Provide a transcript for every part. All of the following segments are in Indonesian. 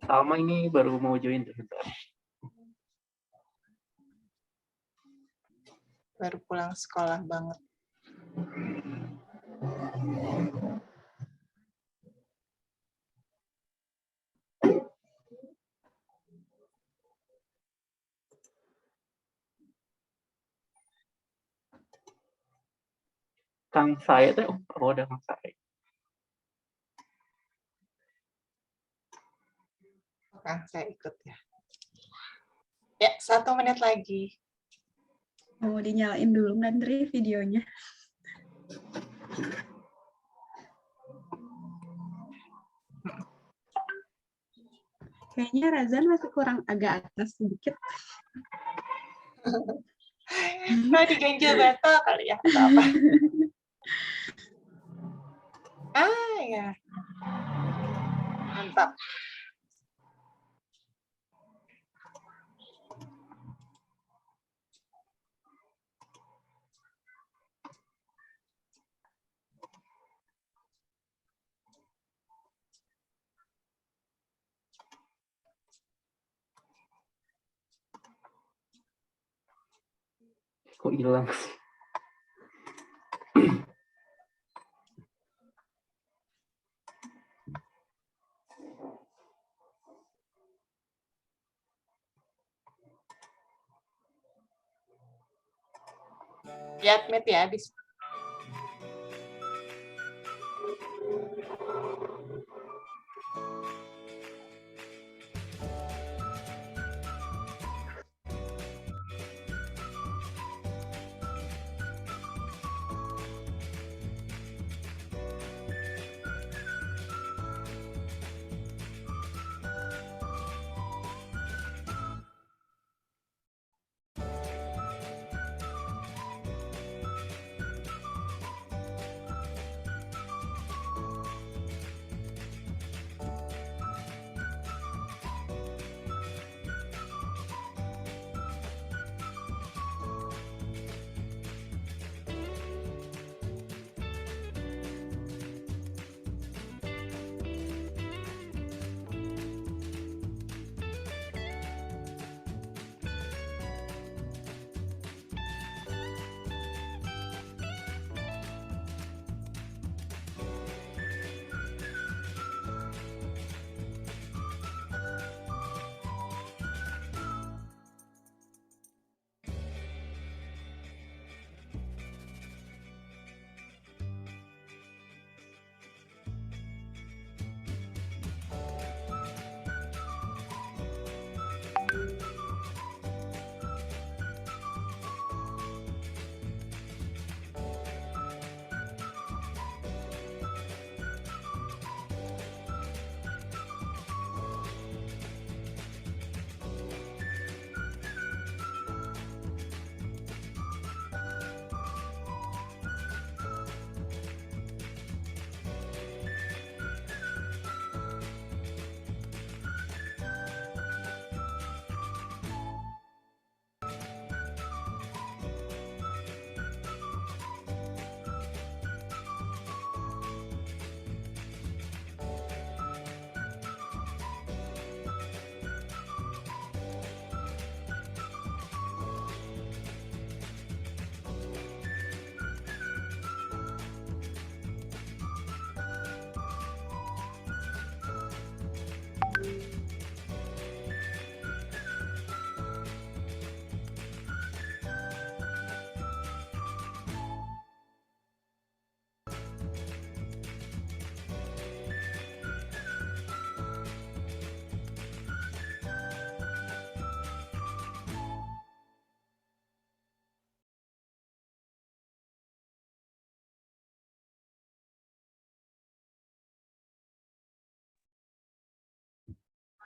Salma ini baru mau join tuh. Baru pulang sekolah banget. Kang saya tuh, oh udah Kang saya. Oke, saya ikut ya. Ya, 1 menit lagi. Mau dinyalain dulu nggak Ndri videonya? Kayaknya Razan masih kurang agak atas sedikit. Nah, diganjil bantal kali ya, atau apa? Ya. Mantap. Kok hilang sih? Lihat Met ya, habis.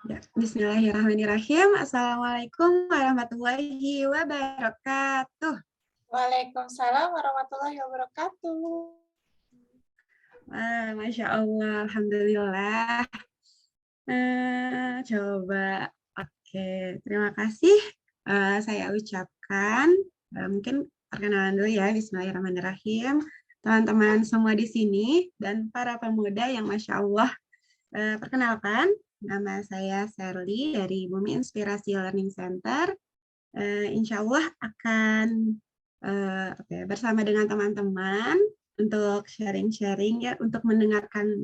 Ya, Bismillahirrahmanirrahim. Assalamualaikum warahmatullahi wabarakatuh. Waalaikumsalam warahmatullahi wabarakatuh. Masya Allah, Alhamdulillah. Coba, oke. Terima kasih. Saya ucapkan, mungkin perkenalan dulu ya, Bismillahirrahmanirrahim. Teman-teman semua di sini dan para pemuda yang Masya Allah, perkenalkan, Nama saya Sherly dari Bumi Inspirasi Learning Center. Insya Allah akan bersama dengan teman-teman untuk sharing-sharing ya, untuk mendengarkan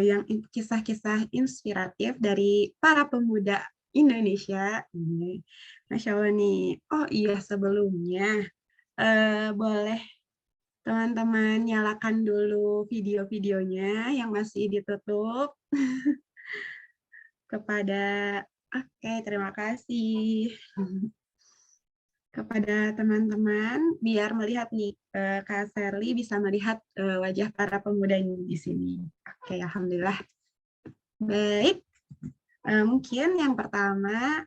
yang kisah-kisah inspiratif dari para pemuda Indonesia. Masya Allah nih. Oh iya, sebelumnya boleh teman-teman nyalakan dulu video-videonya yang masih ditutup. Oke, terima kasih kepada teman-teman, biar melihat nih, Kak Sherly bisa melihat wajah para pemuda di sini. Oke, alhamdulillah. Baik, mungkin yang pertama,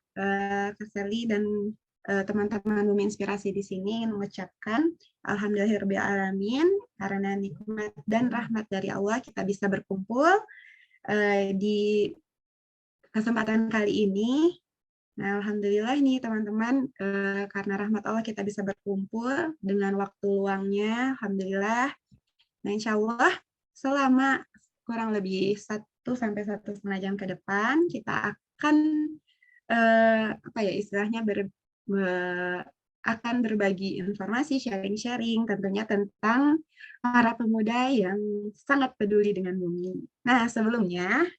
Kak Sherly dan teman-teman Bumi Inspirasi di sini ingin mengucapkan alhamdulillahirrahmanirrahim, karena nikmat dan rahmat dari Allah kita bisa berkumpul di kesempatan kali ini. Nah, alhamdulillah nih teman-teman, karena rahmat Allah kita bisa berkumpul dengan waktu luangnya, alhamdulillah. Nah, insya Allah selama kurang lebih 1-1,5 jam ke depan kita akan istilahnya akan berbagi informasi, sharing-sharing tentunya tentang para pemuda yang sangat peduli dengan bumi. Nah, sebelumnya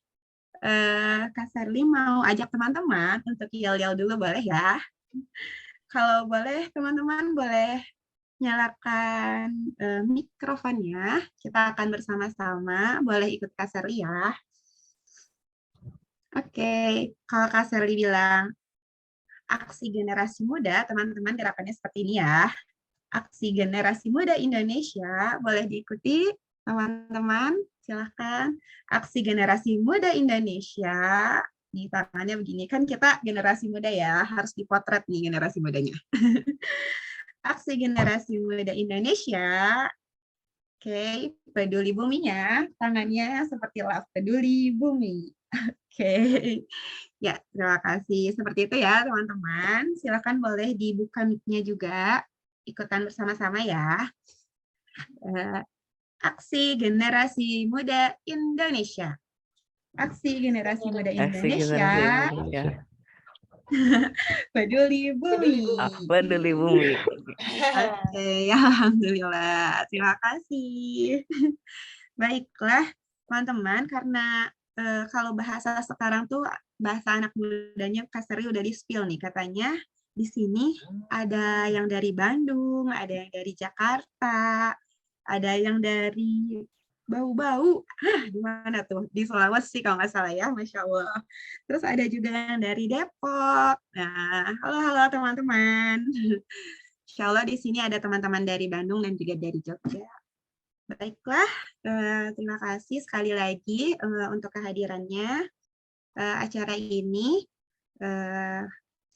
Kak Sherly mau ajak teman-teman untuk yel-yel dulu, boleh ya? Kalau boleh, teman-teman boleh nyalakan mikrofonnya. Kita akan bersama-sama, boleh ikut Kak Sherly ya. Oke, kalau Kak Sherly bilang aksi generasi muda, teman-teman gerakannya seperti ini ya. Aksi generasi muda Indonesia, boleh diikuti teman-teman. Silahkan. Aksi generasi muda Indonesia, di tangannya begini. Kan kita generasi muda ya, harus dipotret nih generasi mudanya. Aksi generasi muda Indonesia. Oke, peduli buminya, tangannya seperti love, peduli bumi. Oke, ya terima kasih. Seperti itu ya teman-teman. Silahkan boleh dibuka mic-nya juga, ikutan bersama-sama ya. Aksi generasi muda Indonesia. Aksi generasi muda Indonesia. Peduli bumi. Peduli bumi. Oke, alhamdulillah. Terima kasih. Baiklah, teman-teman, karena kalau bahasa sekarang tuh bahasa anak mudanya Kak Sherly udah di-spill nih, katanya di sini ada yang dari Bandung, ada yang dari Jakarta, ada yang dari Bau-Bau, di mana tuh? Di Sulawesi kalau nggak salah ya, Masya Allah. Terus ada juga yang dari Depok. Nah, halo teman-teman. Insya Allah di sini ada teman-teman dari Bandung dan juga dari Jogja. Baiklah, terima kasih sekali lagi untuk kehadirannya. Acara ini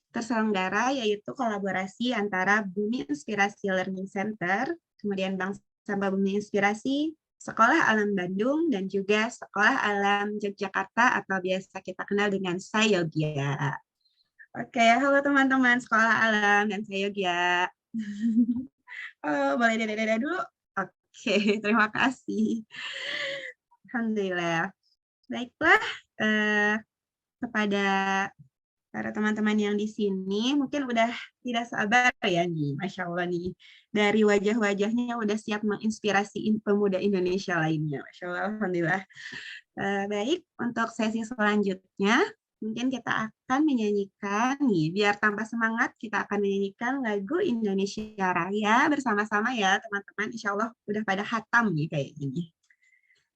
terselenggara yaitu kolaborasi antara Bumi Inspirasi Learning Center, kemudian Bank Sampah Bumi Inspirasi, Sekolah Alam Bandung, dan juga Sekolah Alam Yogyakarta atau biasa kita kenal dengan Sayogya. Oke, halo teman-teman Sekolah Alam dan Sayogya. Boleh dada-dada dulu? Oke, terima kasih. Alhamdulillah. Baiklah, kepada para teman-teman yang di sini mungkin udah tidak sabar ya nih, Masya Allah nih. Dari wajah-wajahnya udah siap menginspirasi pemuda Indonesia lainnya. Masya Allah, alhamdulillah. Baik, untuk sesi selanjutnya mungkin kita akan menyanyikan nih, biar tambah semangat kita akan menyanyikan lagu Indonesia Raya bersama-sama ya teman-teman. Insya Allah udah pada hatam nih kayak gini.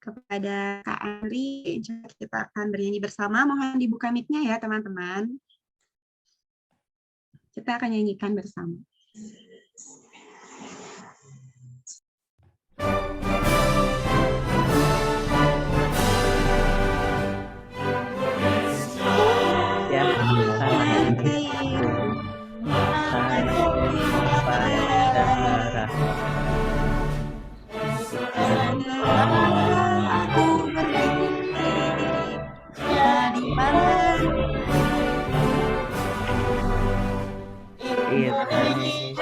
Kepada Kak Andri, insya Allah kita akan bernyanyi bersama. Mohon dibuka mic-nya ya teman-teman. Kita akan nyanyikan bersama. Ya, Indonesia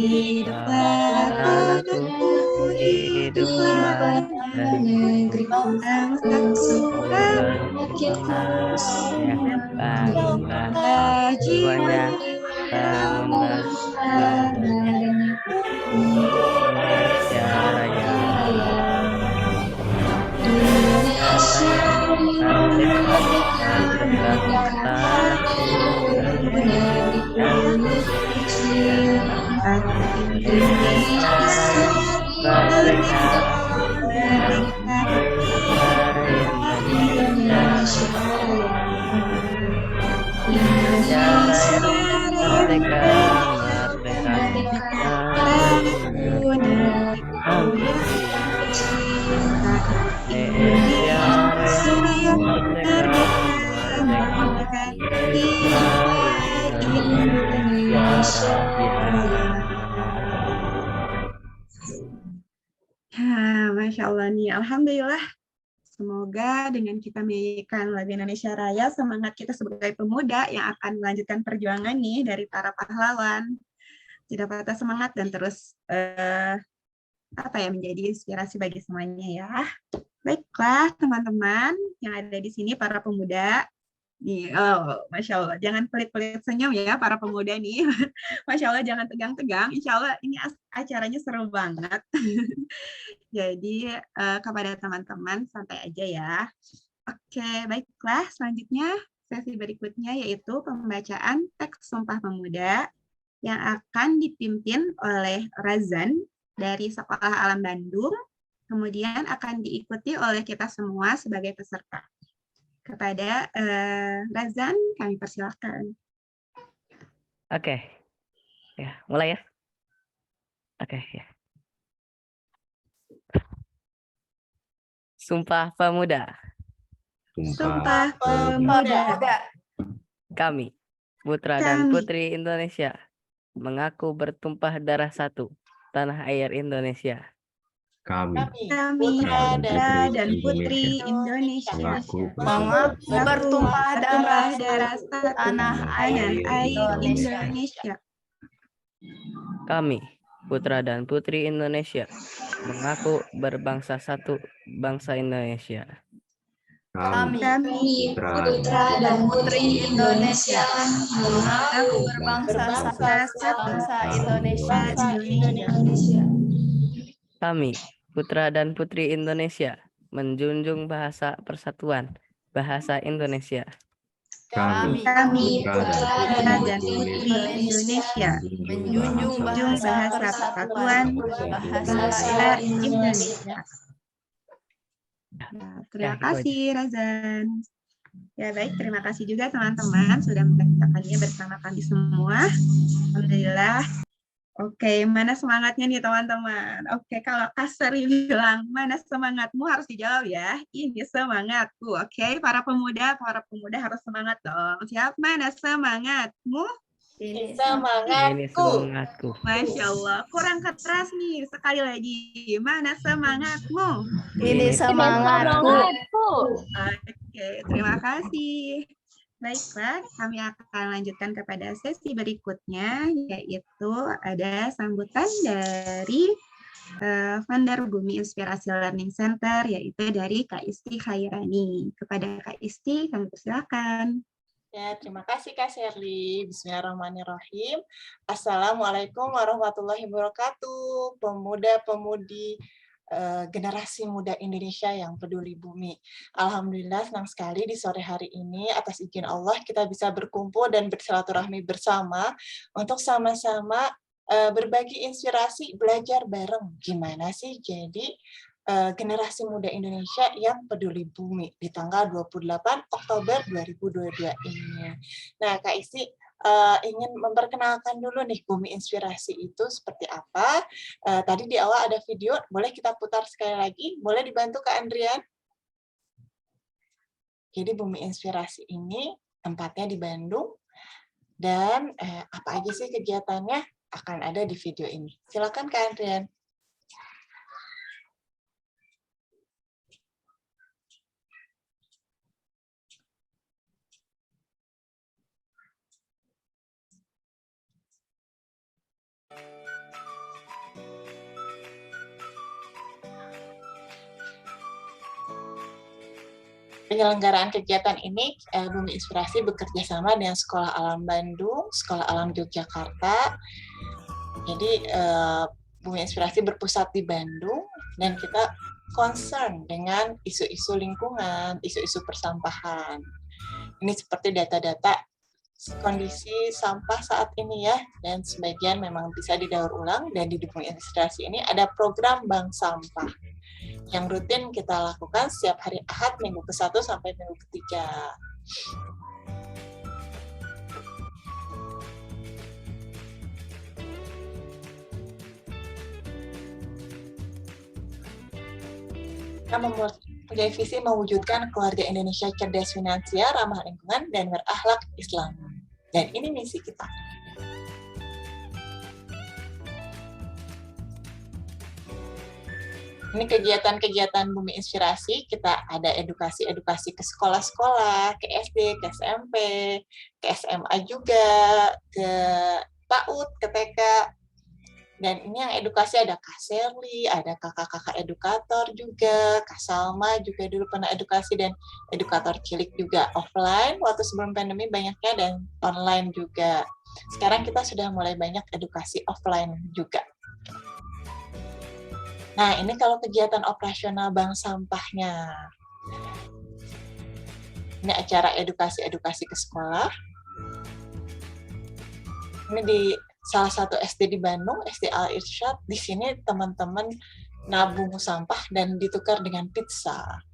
Hiduplah padaku, hiduplah negeri bangsaku, rakyatku bangunlah bangunlah jiwa semuanya, bangunlah badannya, Indonesia Raya, Indonesia Raya, merdeka, merdeka, tanahku, Indonesia Raya, merdeka, merdeka, Indonesia Raya, Indonesia Raya, merdeka, merdeka, tanahku, negeriku yang tercinta. Indonesia Raya, Indonesia merdeka, merdeka, merdeka, kita Indonesia Raya. Masya Allah nih, Alhamdulillah. Semoga dengan kita menyanyikan lagu Indonesia Raya, semangat kita sebagai pemuda yang akan melanjutkan perjuangan nih dari para pahlawan. Tidak patah semangat dan terus menjadi inspirasi bagi semuanya ya. Baiklah teman-teman yang ada di sini, para pemuda. Nih, Masya Allah, jangan pelit-pelit senyum ya para pemuda nih. Masya Allah, jangan tegang-tegang. Insya Allah ini acaranya seru banget. Jadi kepada teman-teman santai aja ya. Oke, baiklah. Selanjutnya sesi berikutnya yaitu pembacaan teks Sumpah Pemuda yang akan dipimpin oleh Razan dari Sekolah Alam Bandung. Kemudian akan diikuti oleh kita semua sebagai peserta. Kepada Razan, kami persilahkan. Oke, ya mulai ya. Oke ya. Sumpah Pemuda. Sumpah Pemuda. Kami, putra dan putri Indonesia, mengaku bertumpah darah satu, tanah air Indonesia. Kami, putra dan putri Indonesia, mengaku bertumpah darah satu, tanah air Indonesia. Kami, putra dan putri Indonesia, mengaku berbangsa satu, bangsa Indonesia. Kami, putra dan putri Indonesia, mengaku berbangsa satu, bangsa Indonesia. Kami, putra dan putri Indonesia, menjunjung bahasa persatuan, bahasa Indonesia. Kami, putra dan putri Indonesia, menjunjung bahasa persatuan, bahasa Indonesia. Nah, terima kasih Razan. Ya baik, terima kasih juga teman-teman sudah membacakannya bersama kami semua. Alhamdulillah. Oke, mana semangatnya nih teman-teman? Oke, kalau Kasar bilang mana semangatmu harus dijawab ya. Ini semangatku. Oke, para pemuda harus semangat dong. Siap? Mana semangatmu? Ini semangatku. Masya Allah, kurang keras nih. Sekali lagi, mana semangatmu? Ini semangatku. Oke, terima kasih. Baiklah, kami akan lanjutkan kepada sesi berikutnya, yaitu ada sambutan dari founder Bumi Inspirasi Learning Center, yaitu dari Kak Isti Khairani. Kepada Kak Isti, kami persilakan. Ya, terima kasih Kak Sherly. Bismillahirrahmanirrahim. Assalamualaikum warahmatullahi wabarakatuh. Pemuda-pemudi generasi muda Indonesia yang peduli bumi. Alhamdulillah senang sekali di sore hari ini atas izin Allah kita bisa berkumpul dan bersilaturahmi bersama untuk sama-sama berbagi inspirasi, belajar bareng gimana sih jadi generasi muda Indonesia yang peduli bumi di tanggal 28 Oktober 2022 ini. Nah, Kak Isi ingin memperkenalkan dulu nih Bumi Inspirasi itu seperti apa. Tadi di awal ada video, boleh kita putar sekali lagi? Boleh dibantu Kak Andrian? Jadi Bumi Inspirasi ini tempatnya di Bandung, dan apa aja sih kegiatannya akan ada di video ini. Silakan Kak Andrian. penyelenggaraan kegiatan ini, Bumi Inspirasi bekerja sama dengan Sekolah Alam Bandung, Sekolah Alam Yogyakarta. Jadi Bumi Inspirasi berpusat di Bandung dan kita concern dengan isu-isu lingkungan, isu-isu persampahan. Ini seperti data-data kondisi sampah saat ini ya, dan sebagian memang bisa didaur ulang, dan di Bumi Inspirasi ini ada program bank sampah yang rutin kita lakukan setiap hari Ahad minggu ke-1 sampai minggu ke-3. Kita mempunyai visi mewujudkan keluarga Indonesia cerdas finansial, ramah lingkungan, dan berakhlak Islam. Dan ini misi kita. Ini kegiatan-kegiatan Bumi Inspirasi, kita ada edukasi-edukasi ke sekolah-sekolah, ke SD, ke SMP, ke SMA juga, ke PAUD, ke TK. Dan ini yang edukasi ada Kak Serli, ada kakak-kakak edukator juga, Kak Salma juga dulu pernah edukasi, dan edukator cilik juga offline waktu sebelum pandemi banyaknya, dan online juga. Sekarang kita sudah mulai banyak edukasi offline juga. Nah, ini kalau kegiatan operasional bank sampahnya. Ini acara edukasi-edukasi ke sekolah. Ini di salah satu SD di Bandung, SD Al Irsyad. Di sini teman-teman nabung sampah dan ditukar dengan pizza.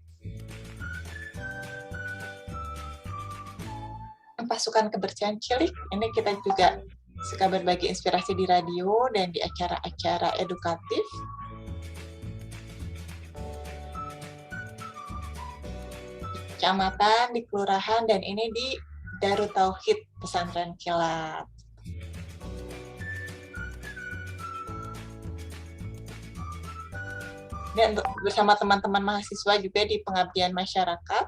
Pasukan Kebersihan Cilik, ini kita juga suka berbagi inspirasi di radio dan di acara-acara edukatif. Kecamatan, di kelurahan, dan ini di Darut Tauhid Pesantren Kilat. Dan bersama teman-teman mahasiswa juga di pengabdian masyarakat.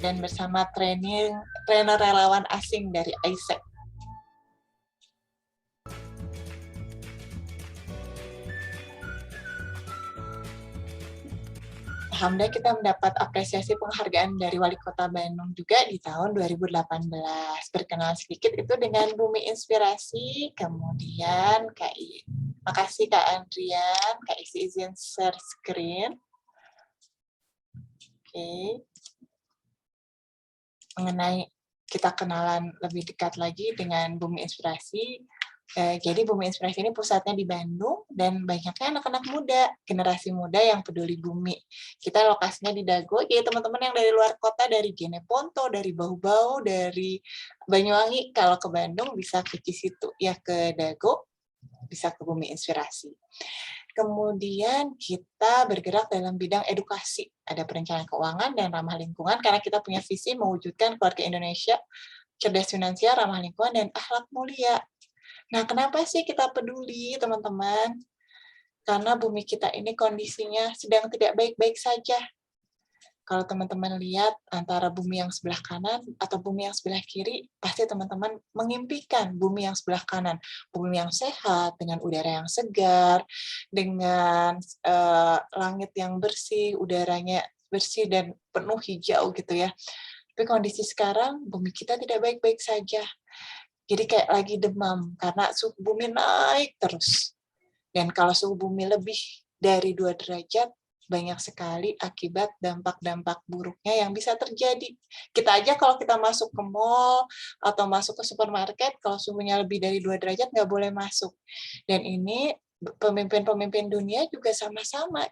Dan bersama trainer relawan asing dari AIESEC. Alhamdulillah kita mendapat apresiasi penghargaan dari Wali Kota Bandung juga di tahun 2018. Perkenalan sedikit itu dengan Bumi Inspirasi, kemudian makasih Kak Andrian, Kak Isi izin share screen. Oke. Mengenai kita kenalan lebih dekat lagi dengan Bumi Inspirasi. Jadi Bumi Inspirasi ini pusatnya di Bandung dan banyaknya anak-anak muda, generasi muda yang peduli bumi. Kita lokasinya di Dago, jadi teman-teman yang dari luar kota, dari Jeneponto, dari Bau-Bau, dari Banyuwangi, kalau ke Bandung bisa ke Cisitu, ya ke Dago, bisa ke Bumi Inspirasi. Kemudian kita bergerak dalam bidang edukasi, ada perencanaan keuangan dan ramah lingkungan, karena kita punya visi mewujudkan keluarga Indonesia cerdas finansial, ramah lingkungan, dan akhlak mulia. Nah, kenapa sih kita peduli, teman-teman? Karena bumi kita ini kondisinya sedang tidak baik-baik saja. Kalau teman-teman lihat antara bumi yang sebelah kanan atau bumi yang sebelah kiri, pasti teman-teman mengimpikan bumi yang sebelah kanan. Bumi yang sehat, dengan udara yang segar, dengan langit yang bersih, udaranya bersih dan penuh hijau gitu ya. Tapi kondisi sekarang, bumi kita tidak baik-baik saja. Jadi kayak lagi demam, karena suhu bumi naik terus. Dan kalau suhu bumi lebih dari 2 derajat, banyak sekali akibat dampak-dampak buruknya yang bisa terjadi. Kita aja kalau kita masuk ke mall atau masuk ke supermarket, kalau suhunya lebih dari 2 derajat nggak boleh masuk. Dan ini pemimpin-pemimpin dunia juga sama-sama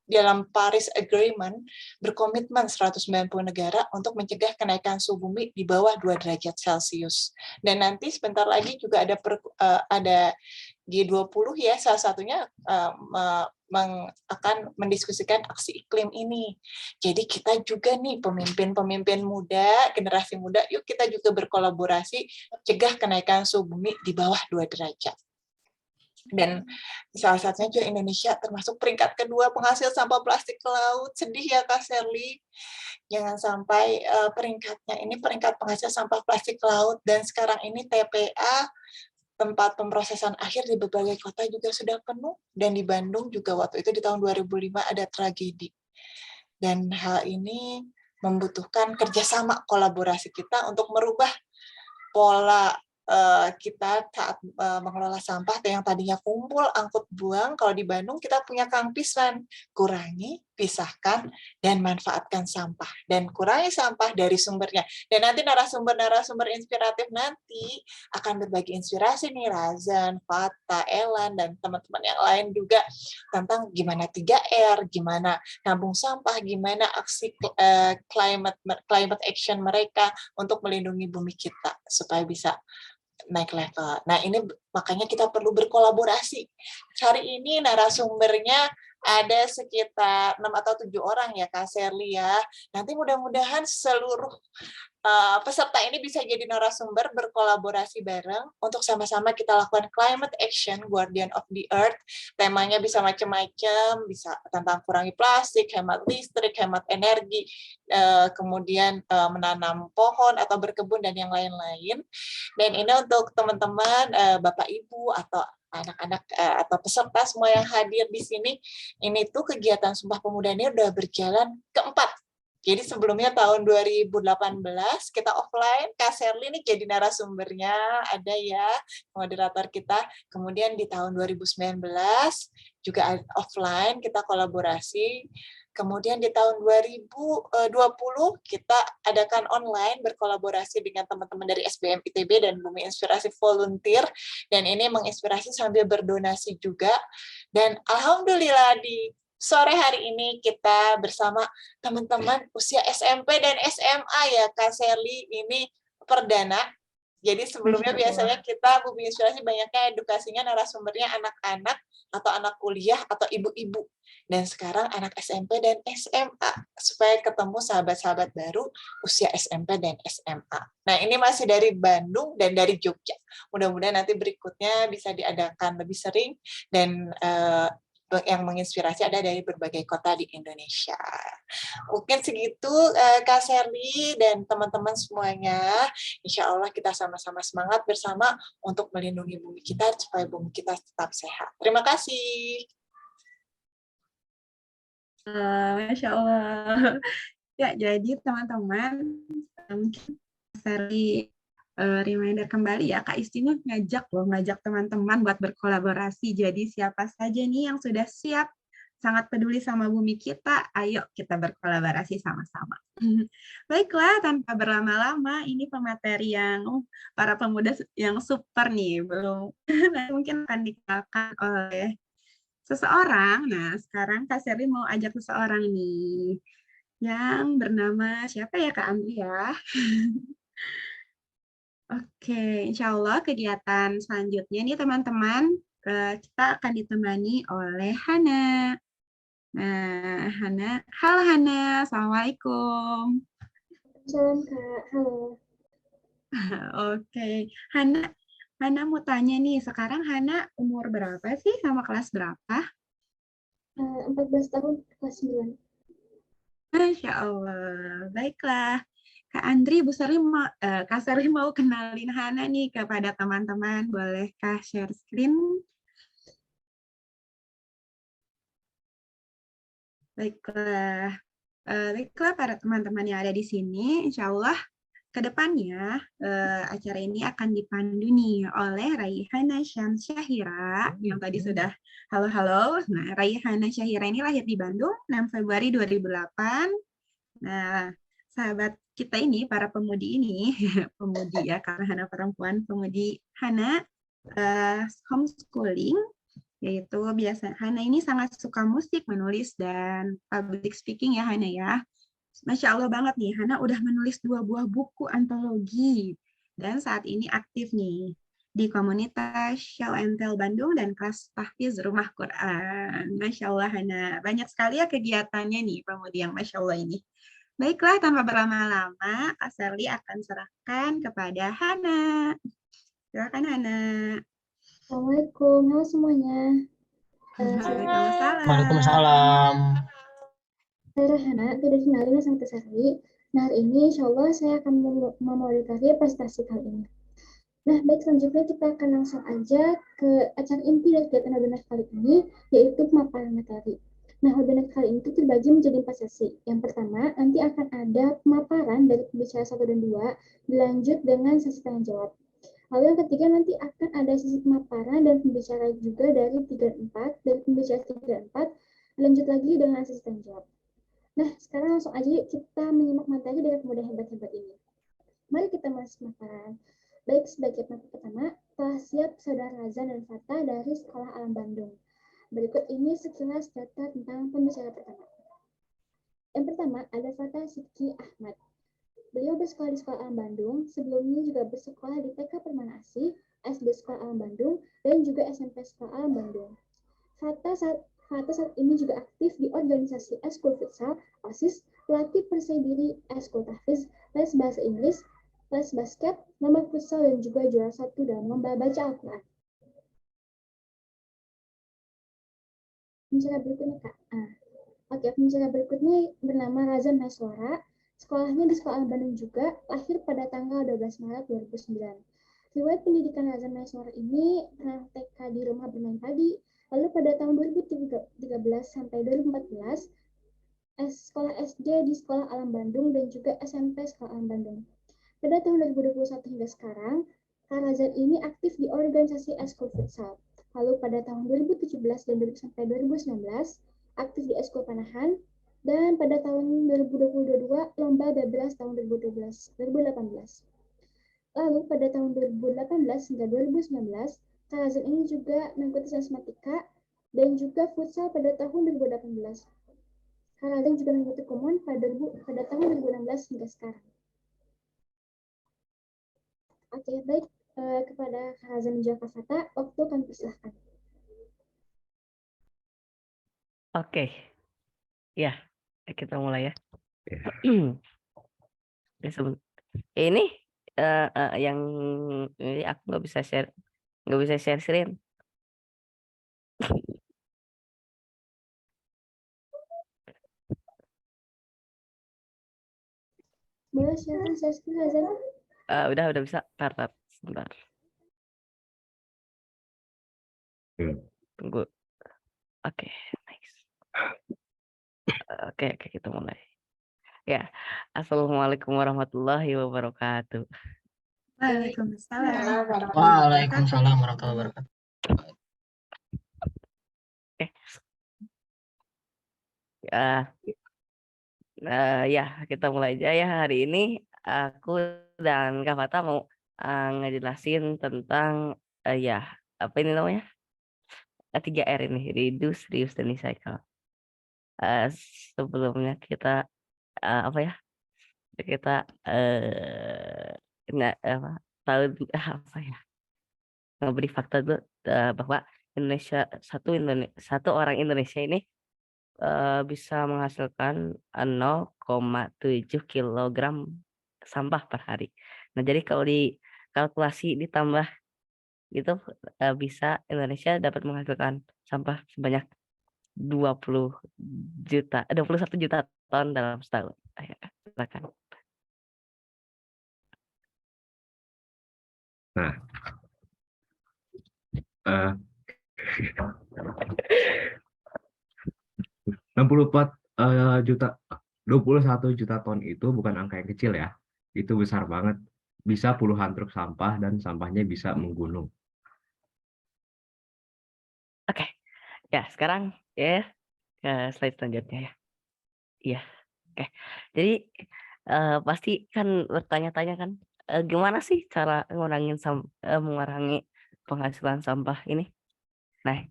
dalam Paris Agreement berkomitmen 190 negara untuk mencegah kenaikan suhu bumi di bawah 2 derajat Celcius. Dan nanti sebentar lagi juga ada G20 ya, salah satunya akan mendiskusikan aksi iklim ini. Jadi kita juga nih pemimpin-pemimpin muda, generasi muda, yuk kita juga berkolaborasi cegah kenaikan suhu bumi di bawah 2 derajat. Dan salah satunya juga Indonesia termasuk peringkat kedua penghasil sampah plastik ke laut. Sedih ya Kak Serli, jangan sampai peringkatnya ini peringkat penghasil sampah plastik ke laut, dan sekarang ini TPA, tempat pemrosesan akhir di berbagai kota juga sudah penuh, dan di Bandung juga waktu itu di tahun 2005 ada tragedi. Dan hal ini membutuhkan kerjasama kolaborasi kita untuk merubah pola kita saat mengelola sampah yang tadinya kumpul, angkut, buang. Kalau di Bandung kita punya Kang Pisran, kurangi, pisahkan, dan manfaatkan sampah. Dan kurangi sampah dari sumbernya. Dan nanti narasumber-narasumber inspiratif nanti akan berbagi inspirasi nih, Razan, Fata, Elan, dan teman-teman yang lain juga tentang gimana 3R, gimana nabung sampah, gimana aksi climate action mereka untuk melindungi bumi kita supaya bisa naik level. Nah, ini makanya kita perlu berkolaborasi. Hari ini narasumbernya ada sekitar 6 atau 7 orang ya, Kak Serli ya. Nanti mudah-mudahan seluruh peserta ini bisa jadi narasumber berkolaborasi bareng untuk sama-sama kita lakukan climate action, Guardian of the Earth. Temanya bisa macam-macam, bisa tentang kurangi plastik, hemat listrik, hemat energi, kemudian menanam pohon atau berkebun dan yang lain-lain. Dan ini untuk teman-teman, Bapak Ibu atau anak-anak atau peserta semua yang hadir di sini, ini tuh kegiatan Sumpah Pemuda ini udah berjalan keempat. Jadi sebelumnya tahun 2018 kita offline, Kak Serli ini jadi narasumbernya, ada ya moderator kita. Kemudian di tahun 2019 juga offline kita kolaborasi. Kemudian di tahun 2020 kita adakan online berkolaborasi dengan teman-teman dari SBM ITB dan Bumi Inspirasi Volunteer. Dan ini menginspirasi sambil berdonasi juga. Dan alhamdulillah di sore hari ini kita bersama teman-teman usia SMP dan SMA ya, Kak Serli, ini perdana. Jadi sebelumnya biasanya kita Bumi Inspirasi banyaknya edukasinya narasumbernya anak-anak atau anak kuliah atau ibu-ibu. Dan sekarang anak SMP dan SMA supaya ketemu sahabat-sahabat baru usia SMP dan SMA. Nah, ini masih dari Bandung dan dari Jogja. Mudah-mudahan nanti berikutnya bisa diadakan lebih sering dan yang menginspirasi ada dari berbagai kota di Indonesia. Mungkin segitu Kak Serli dan teman-teman semuanya. Insya Allah kita sama-sama semangat bersama untuk melindungi bumi kita supaya bumi kita tetap sehat. Terima kasih. Masya Allah. Ya, jadi teman-teman, mungkin Serli reminder kembali ya, Kak Isti ngajak teman-teman buat berkolaborasi. Jadi siapa saja nih yang sudah siap, sangat peduli sama bumi kita, ayo kita berkolaborasi sama-sama. Baiklah, tanpa berlama-lama, ini pemateri yang para pemuda yang super nih, belum mungkin akan dikenalkan oleh seseorang. Nah, sekarang Kak Serli mau ajak seseorang nih, yang bernama siapa ya, Kak Andri ya? Oke, insya Allah kegiatan selanjutnya nih teman-teman, kita akan ditemani oleh Hana. Nah, Hana, halo Hana, Assalamualaikum. Salam Kak, halo. Oke, Hana mau tanya nih, sekarang Hana umur berapa sih sama kelas berapa? 14 tahun, kelas 9. Masya Allah, baiklah. Kak Andri, Kak Serli mau kenalin Hana nih kepada teman-teman. Bolehkah share screen? Baiklah. Baiklah para teman-teman yang ada di sini, insya Allah ke depannya acara ini akan dipandu nih oleh Raihana Syahira yang tadi sudah halo-halo. Nah, Raihana Syahira ini lahir di Bandung 6 Februari 2008. Nah, sahabat kita ini, para pemudi ini, pemudi ya, karena Hana perempuan, pemudi Hana homeschooling, yaitu Hana ini sangat suka musik, menulis, dan public speaking ya Hana ya. Masya Allah banget nih, Hana udah menulis 2 buah buku antologi, dan saat ini aktif nih di komunitas Show and Tell Bandung dan kelas tahfiz Rumah Quran. Masya Allah Hana, banyak sekali ya kegiatannya nih, pemudi yang Masya Allah ini. Baiklah, tanpa berlama-lama, Kak Serli akan serahkan kepada Hana. Silakan Hana. Assalamualaikum, halo semuanya. Waalaikumsalam. Waalaikumsalam. Saya Hana, tidak kenalin sama Kak Serli. Nah, hari ini insya Allah saya akan memodifikasi presentasi kali ini. Nah, baik, selanjutnya kita akan langsung aja ke acara inti dari kegiatan webinar kali ini, yaitu pemaparan materi. Nah, webinar kali ini terbagi menjadi 4 sesi. Yang pertama, nanti akan ada pemaparan dari pembicara 1 dan 2, dilanjut dengan sesi tanya jawab. Lalu yang ketiga nanti akan ada sesi pemaparan dan pembicara juga dari 3 dan 4, dari pembicara 3 dan 4, lanjut lagi dengan sesi tanya jawab. Nah, sekarang langsung aja yuk kita menyimak materi dari pemuda hebat-hebat ini. Mari kita masuk pemaparan. Baik, sebagai materi pertama, telah siap Saudara Razan dan Fata dari Sekolah Alam Bandung. Berikut ini sekilas data tentang pembicara pertama. Yang pertama ada Fata Sidki Ahmad. Beliau bersekolah di Sekolah Alam Bandung, sebelumnya juga bersekolah di TK Permana Asih, SD Sekolah Alam Bandung, dan juga SMP Sekolah Alam Bandung. Fata saat ini juga aktif di organisasi Eskul Futsal, OSIS, pelatih Persai Diri, Eskul Tahfiz, les bahasa Inggris, les basket, lomba futsal, dan juga juara 1 dalam lomba baca Al-Quran. Pembicara berikutnya, Kak. Pembicara berikutnya bernama Razan Maheswara. Sekolahnya di Sekolah Alam Bandung juga, lahir pada tanggal 12 Maret 2009. Riwayat pendidikan Razan Maheswara ini pernah TK di rumah bermain padi, lalu pada tahun 2013 sampai 2014, sekolah SD di Sekolah Alam Bandung dan juga SMP Sekolah Alam Bandung. Pada tahun 2021 hingga sekarang, Kak Razan ini aktif di organisasi Eskul Futsal. Lalu pada tahun 2017 dan sampai 2019, aktif di Eskul Panahan, dan pada tahun 2022 lomba Bablas tahun 2018. Lalu pada tahun 2018 hingga 2019, Kak Razan ini juga mengikuti Sensmatika dan juga futsal pada tahun 2018. Kak Razan juga mengikuti Kumon pada tahun 2016 hingga sekarang. Oke, baik. Kepada Kak Razan dan Kak Fata, waktu kami persilahkan. Oke, ya kita mulai ya. Ini yang ini aku nggak bisa share screen. Boleh silakan share screen, Razan. Udah bisa. Tar, sebentar. Tunggu. Oke, nice. Oke, kita mulai. Ya, assalamualaikum warahmatullahi wabarakatuh. Waalaikumsalam. Waalaikumsalam warahmatullahi wabarakatuh. Ya, kita mulai aja ya. Hari ini aku dan Kak Fata mau ngejelasin tentang ya apa ini namanya 3R ini, reduce, reuse, dan recycle. Sebelumnya kita apa ya kita tahu apa ya memberi fakta dulu bahwa satu orang Indonesia ini bisa menghasilkan 0,7 kilogram sampah per hari. Nah, jadi kalau dikalkulasi ditambah gitu bisa Indonesia dapat menghasilkan sampah sebanyak 21 juta ton dalam setahun. Ayo, silakan. Nah, 64 juta, 21 juta ton itu bukan angka yang kecil ya. Itu besar banget. Bisa puluhan truk sampah dan sampahnya bisa menggunung. Oke. Ya, sekarang ya ke slide selanjutnya ya. Iya. Oke. Jadi pasti kan bertanya-tanya kan gimana sih cara mengurangi penghasilan sampah ini? Nah,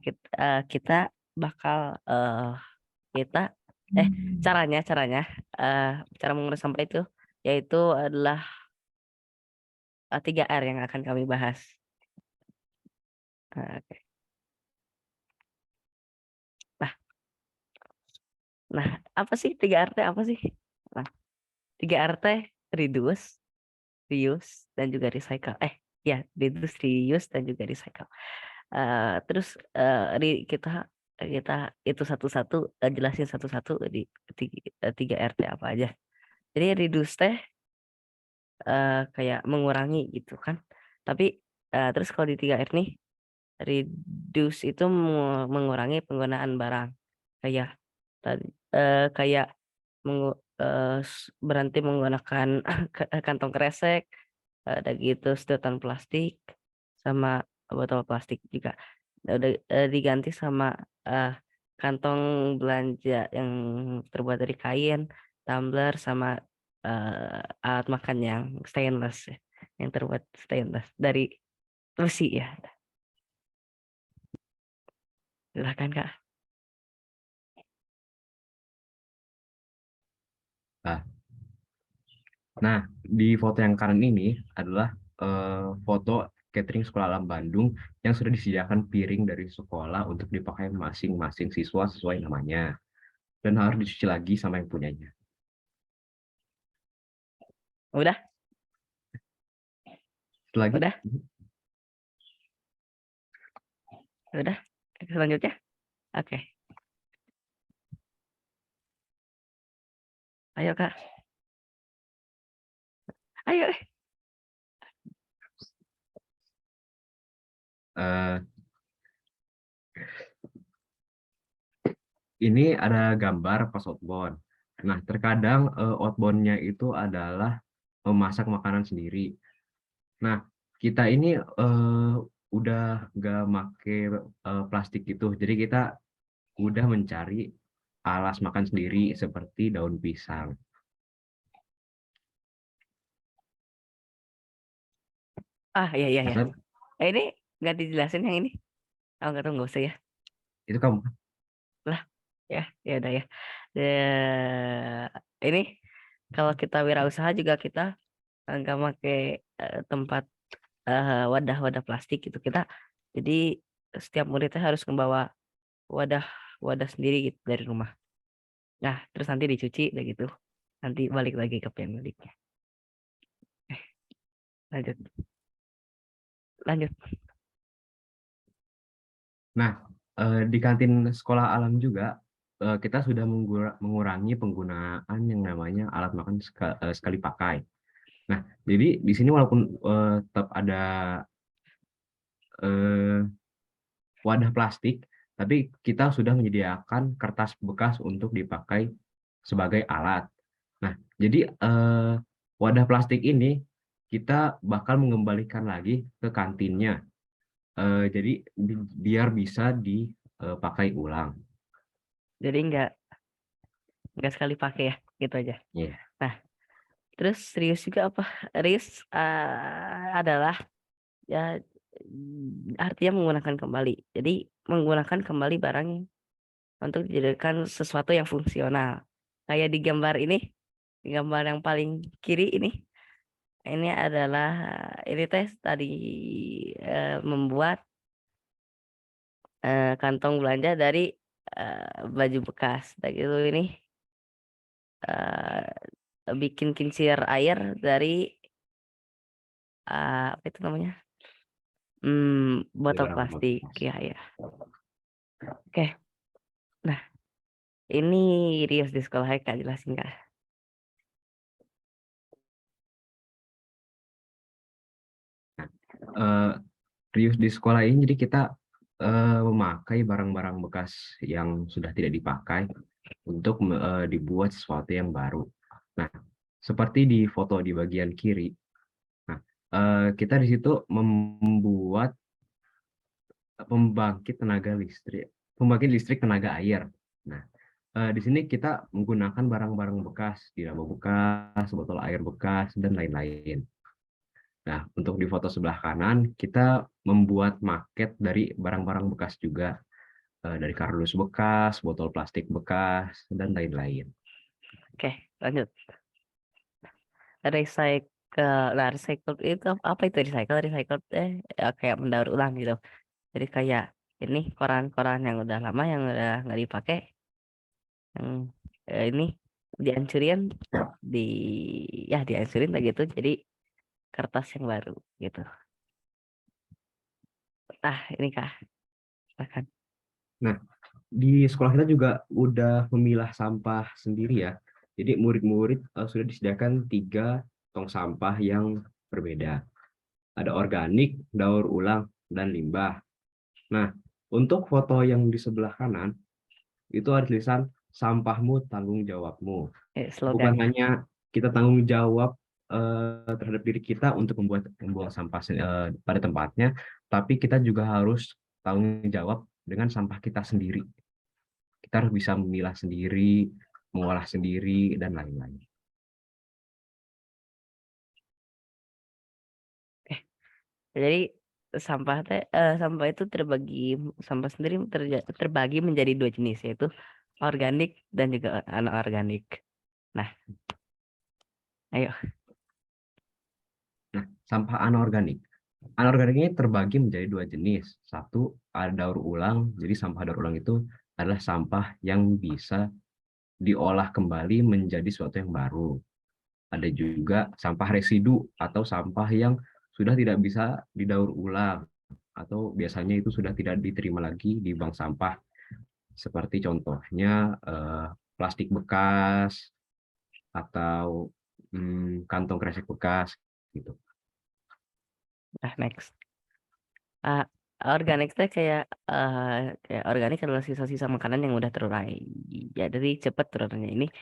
kita bakal caranya cara mengurangi sampah itu yaitu adalah 3R yang akan kami bahas. Oke. Nah, apa sih 3R apa sih? Nah, 3R reduce, reuse, dan juga recycle. Reduce, reuse, dan juga recycle. Terus kita itu satu-satu jelasin satu-satu di 3R apa aja. Jadi reduce kayak mengurangi gitu kan. Tapi terus kalau di 3R nih, reduce itu mengurangi penggunaan barang kayak tadi kayak berhenti menggunakan kantong kresek, ada gitu sedotan plastik sama botol plastik juga udah diganti sama kantong belanja yang terbuat dari kain, tumbler sama alat makan yang stainless ya, yang terbuat stainless dari besi ya. Silakan Kak. Nah, di foto yang kanan ini adalah foto catering Sekolah Alam Bandung yang sudah disediakan piring dari sekolah untuk dipakai masing-masing siswa sesuai namanya. Dan harus dicuci lagi sama yang punyanya. Udah? Lagi? Udah? Udah? Selanjutnya? Oke. Ayo Kak. Ayo. Ini ada gambar pas outbound. Nah, terkadang outbound-nya itu adalah memasak makanan sendiri. Nah, kita ini udah nggak make plastik itu, jadi kita udah mencari alas makan sendiri seperti daun pisang. Iya. Kan? Ini nggak dijelasin yang ini. Oh nggak tahu, nggak usah ya. Itu kamu. Lah, ya udah ya. Ini kalau kita wirausaha juga kita nggak pakai tempat wadah-wadah plastik gitu. Kita jadi setiap muridnya harus membawa wadah sendiri gitu dari rumah. Nah, terus nanti dicuci udah gitu. Nanti balik lagi ke pemiliknya. Lanjut. Nah, di kantin sekolah alam juga kita sudah mengurangi penggunaan yang namanya alat makan sekali pakai. Nah, jadi di sini walaupun tetap ada wadah plastik, tapi kita sudah menyediakan kertas bekas untuk dipakai sebagai alat. Nah, jadi wadah plastik ini kita bakal mengembalikan lagi ke kantinnya. Jadi biar bisa dipakai ulang. Jadi nggak sekali pakai ya, gitu aja. Iya. Nah, terus reuse juga apa? Reuse adalah ya artinya menggunakan kembali. Jadi menggunakan kembali barang untuk dijadikan sesuatu yang fungsional. Kayak di gambar ini, di gambar yang paling kiri ini adalah ini tes tadi membuat kantong belanja dari baju bekas. Dan gitu ini bikin kincir air dari apa itu namanya? Botol plastik ya. Oke. Nah, ini Rios di sekolah Kak, jelasin Kak. Reuse di sekolah ini jadi kita memakai barang-barang bekas yang sudah tidak dipakai untuk dibuat sesuatu yang baru. Nah, seperti di foto di bagian kiri. Nah, kita di situ membuat pembangkit listrik tenaga air. Nah, di sini kita menggunakan barang-barang bekas, dinamo bekas, botol air bekas, dan lain-lain. Nah, untuk di foto sebelah kanan, kita membuat maket dari barang-barang bekas juga. Dari kardus bekas, botol plastik bekas, dan lain-lain. Oke, lanjut. Recycle. Nah, recycle itu apa itu recycle? Recycle kayak mendaur ulang gitu. Jadi kayak ini koran-koran yang udah lama yang udah nggak dipakai, yang ini dihancurin, dihancurin lah gitu. Jadi kertas yang baru gitu. Ini Kak, silakan. Nah, di sekolah kita juga udah memilah sampah sendiri ya. Jadi murid-murid sudah disediakan 3 tong sampah yang berbeda. Ada organik, daur ulang, dan limbah. Nah, untuk foto yang di sebelah kanan, itu ada tulisan sampahmu tanggung jawabmu. Bukan Slogan. hanya kita tanggung jawab terhadap diri kita untuk membuang sampah pada tempatnya, tapi kita juga harus tanggung jawab dengan sampah kita sendiri. Kita harus bisa memilah sendiri, mengolah sendiri, dan lain-lain. Jadi sampah itu sampah sendiri terbagi menjadi 2 jenis, yaitu organik dan juga anorganik. Nah, ayo. Nah, sampah anorganik. Anorganik ini terbagi menjadi 2 jenis. Satu, ada daur ulang. Jadi sampah daur ulang itu adalah sampah yang bisa diolah kembali menjadi sesuatu yang baru. Ada juga sampah residu atau sampah yang sudah tidak bisa didaur ulang atau biasanya itu sudah tidak diterima lagi di bank sampah. Seperti contohnya plastik bekas atau kantong kresek bekas gitu. Nah, next. Organik teh kayak organik adalah sisa-sisa makanan yang udah terurai. Ya, jadi cepat turunannya ini.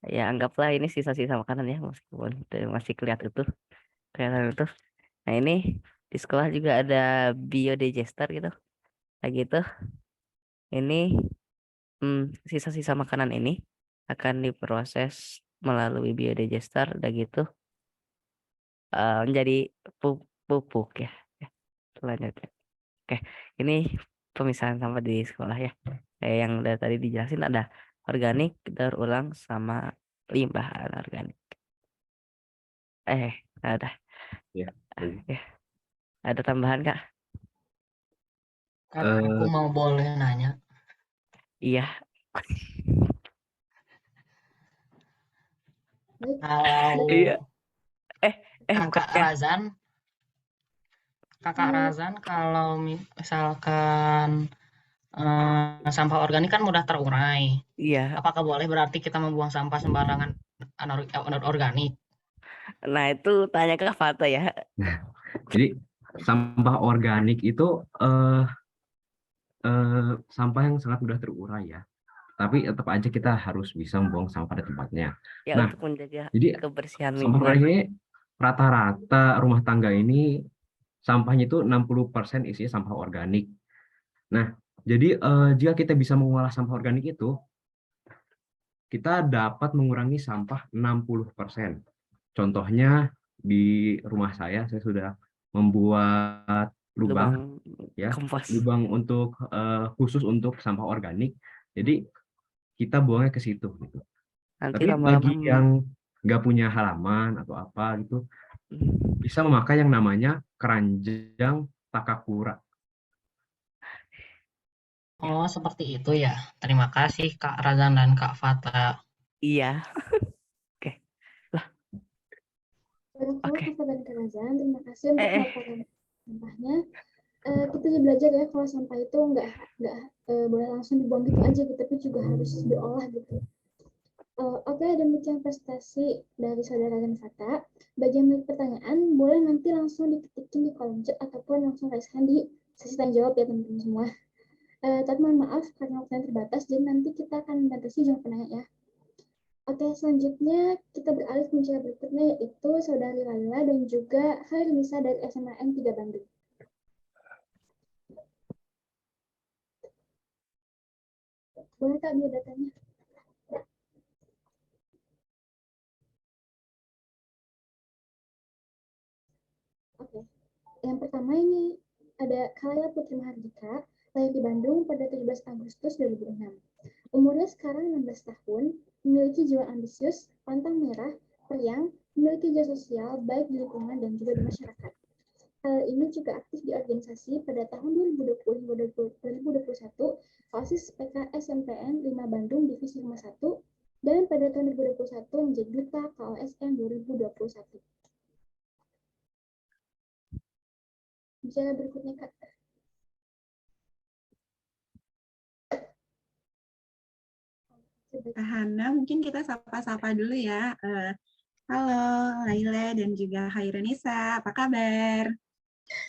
Ya, anggaplah ini sisa-sisa makanan ya, meskipun masih kelihatan utuh. Nah, ini di sekolah juga ada biodigester gitu. Kayak gitu. Ini sisa-sisa makanan ini akan diproses melalui biodigester, udah gitu menjadi pupuk ya. Selanjutnya. Oke, ini pemisahan sampah di sekolah ya. Kayak yang udah tadi dijelasin, ada organik, daur ulang, sama limbah anorganik. Ada. Ya. Ya. Ada tambahan, Kak? Kak, aku mau boleh nanya. Iya. Kalau Iya. Kakak Razan, kalau misalkan sampah organik kan mudah terurai. Iya. Apakah boleh berarti kita membuang sampah sembarangan organik? Nah, itu tanya ke Fata ya. Jadi sampah organik itu sampah yang sangat mudah terurai ya. Tapi tetap aja kita harus bisa membuang sampah pada tempatnya. Ya, Nah, untuk menjaga jadi kebersihan sampah lingkungan. organik ini rata-rata rumah tangga ini sampahnya itu 60% isinya sampah organik. Nah, jadi jika kita bisa mengolah sampah organik itu, kita dapat mengurangi sampah 60%. Contohnya di rumah saya sudah membuat lubang ya, kompos. lubang untuk khusus untuk sampah organik. Jadi kita buangnya ke situ gitu. Nanti Tapi lama-lama bagi yang nggak punya halaman atau apa gitu, bisa memakai yang namanya keranjang takakura. Oh, seperti itu ya. Terima kasih Kak Razan dan Kak Fata. Iya. Oke. Lah. Oke. Terima kasih untuk laporan sampahnya. Kita juga belajar ya kalau sampah itu nggak boleh langsung dibuang gitu aja gitu, tapi juga harus diolah gitu. Oke, demikian prestasi dari saudara dan Fata. Bagi yang memiliki pertanyaan, boleh nanti langsung diketikin di kolom chat ataupun langsung raiskan di sesi tanya jawab ya teman-teman semua. Tapi mohon maaf karena waktunya terbatas, jadi nanti kita akan membatasi jumlah penanya ya. Oke, selanjutnya kita beralih ke pembicara berikutnya, yaitu saudari Laila dan juga Khairunisa dari SMA N 3 Bandung. Boleh Kak biodatanya? Oke, yang pertama ini ada Khaila Putri Mahardika, lahir di Bandung pada 17 Agustus 2006. Umurnya sekarang 16 tahun, memiliki jiwa ambisius, pantang merah, periang, memiliki jasa sosial baik di lingkungan dan juga di masyarakat. Hal ini juga aktif di organisasi pada tahun 2020-2021, OSIS PKSMPN 5 Bandung Divisi 51, dan pada tahun 2021 menjadi Duta KOSN 2021. Bicara berikutnya, Kak. Hana, mungkin kita sapa-sapa dulu ya. Halo, Laila dan juga Khairunisa, apa kabar?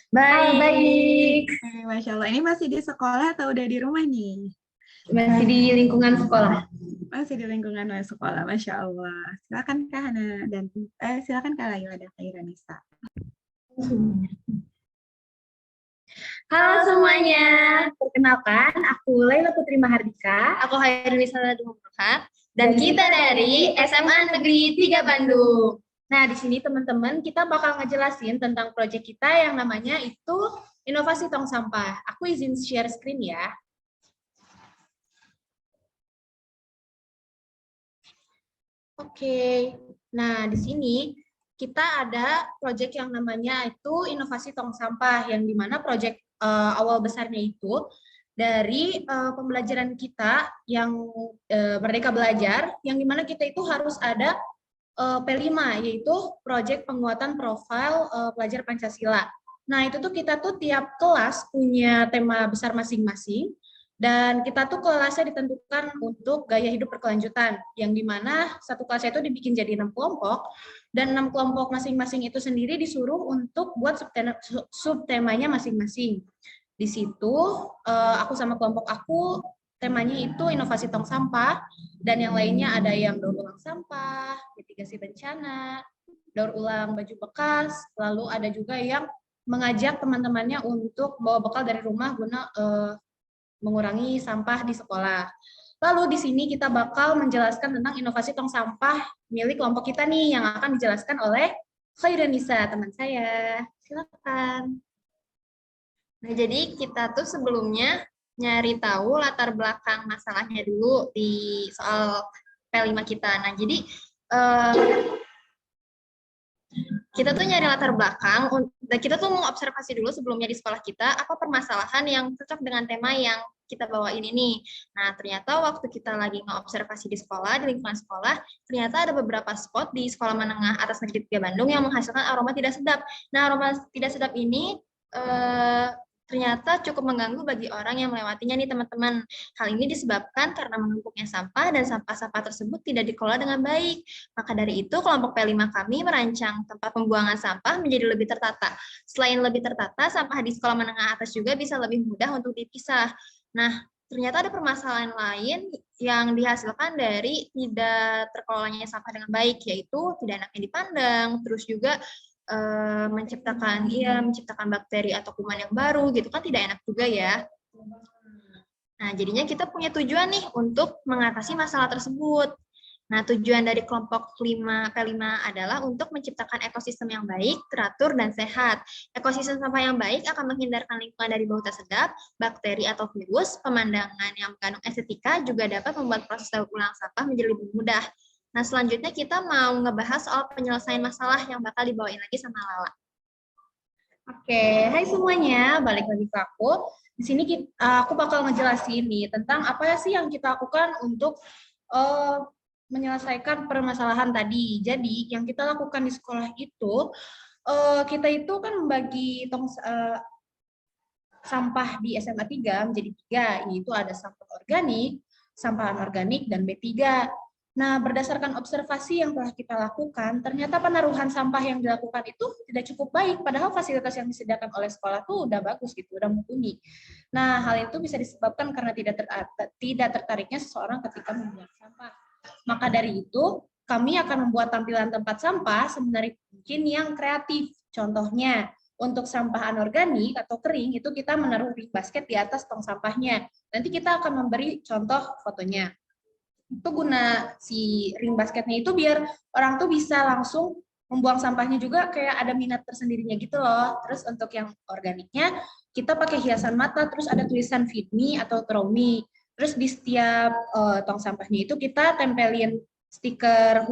Baik. Masya Allah, ini masih di sekolah atau udah di rumah nih? Masih di lingkungan sekolah. Masih di lingkungan sekolah, Masya Allah. Silakan Kak Hana dan silakan Kak Laila dan Kak Iranisa. Halo semuanya, perkenalkan aku Laila Putri Mahardika, aku Hairunisa Ladumurhat, dan kita dari SMA Negeri 3 Bandung. Nah, di sini teman-teman kita bakal ngejelasin tentang proyek kita yang namanya itu Inovasi Tong Sampah. Aku izin share screen ya. Oke, nah di sini kita ada proyek yang namanya itu Inovasi Tong Sampah, yang dimana proyek awal besarnya itu dari pembelajaran kita yang Merdeka Belajar, yang dimana kita itu harus ada P5, yaitu proyek penguatan profil pelajar Pancasila. Nah, itu tuh kita tuh tiap kelas punya tema besar masing-masing, dan kita tuh kelasnya ditentukan untuk gaya hidup berkelanjutan, yang dimana satu kelas itu dibikin jadi 6 kelompok, dan 6 kelompok masing-masing itu sendiri disuruh untuk buat subtemanya masing-masing. Di situ aku sama kelompok aku temanya itu inovasi tong sampah, dan yang lainnya ada yang daur ulang sampah, mitigasi bencana, daur ulang baju bekas, lalu ada juga yang mengajak teman-temannya untuk bawa bekal dari rumah guna mengurangi sampah di sekolah. Lalu di sini kita bakal menjelaskan tentang inovasi tong sampah milik kelompok kita nih, yang akan dijelaskan oleh Khairunisa, teman saya. Silakan. Nah, jadi kita tuh sebelumnya nyari tahu latar belakang masalahnya dulu di soal P5 kita. Nah, jadi kita tuh nyari latar belakang, dan kita tuh mau observasi dulu sebelumnya di sekolah kita, apa permasalahan yang cocok dengan tema yang kita bawain ini. Nah, ternyata waktu kita lagi ngeobservasi di sekolah, di lingkungan sekolah, ternyata ada beberapa spot di Sekolah Menengah Atas Negeri 3 Bandung yang menghasilkan aroma tidak sedap. Nah, aroma tidak sedap ini ternyata cukup mengganggu bagi orang yang melewatinya nih teman-teman. Hal ini disebabkan karena menumpuknya sampah dan sampah-sampah tersebut tidak dikelola dengan baik. Maka dari itu kelompok P5 kami merancang tempat pembuangan sampah menjadi lebih tertata. Selain lebih tertata, sampah di sekolah menengah atas juga bisa lebih mudah untuk dipisah. Nah, ternyata ada permasalahan lain yang dihasilkan dari tidak terkelolanya sampah dengan baik, yaitu tidak enaknya dipandang, terus juga menciptakan bakteri atau kuman yang baru gitu kan, tidak enak juga ya. Nah, jadinya kita punya tujuan nih untuk mengatasi masalah tersebut. Nah, tujuan dari kelompok P5 adalah untuk menciptakan ekosistem yang baik, teratur, dan sehat. Ekosistem sampah yang baik akan menghindarkan lingkungan dari bau tak sedap, bakteri atau virus, pemandangan yang mengandung estetika juga dapat membuat proses daur ulang sampah menjadi lebih mudah. Nah, selanjutnya kita mau ngebahas soal penyelesaian masalah yang bakal dibawain lagi sama Lala. Oke, hai semuanya, balik lagi ke aku. Di sini aku bakal ngejelasin nih tentang apa sih yang kita lakukan untuk menyelesaikan permasalahan tadi. Jadi, yang kita lakukan di sekolah itu, kita itu kan membagi sampah di SMA 3 menjadi 3, yaitu ada sampah organik, sampah anorganik, dan B3. Nah, berdasarkan observasi yang telah kita lakukan, ternyata penaruhan sampah yang dilakukan itu tidak cukup baik, padahal fasilitas yang disediakan oleh sekolah tuh udah bagus gitu, udah mumpuni. Nah, hal itu bisa disebabkan karena tidak tertariknya seseorang ketika membuang sampah. Maka dari itu, kami akan membuat tampilan tempat sampah sebenarnya mungkin yang kreatif. Contohnya, untuk sampah anorganik atau kering, itu kita menaruh ring basket di atas tong sampahnya. Nanti kita akan memberi contoh fotonya. Itu guna si ring basketnya itu biar orang tuh bisa langsung membuang sampahnya juga kayak ada minat tersendirinya gitu loh. Terus untuk yang organiknya kita pakai hiasan mata, terus ada tulisan feed me atau throw me. Terus di setiap tong sampahnya itu kita tempelin stiker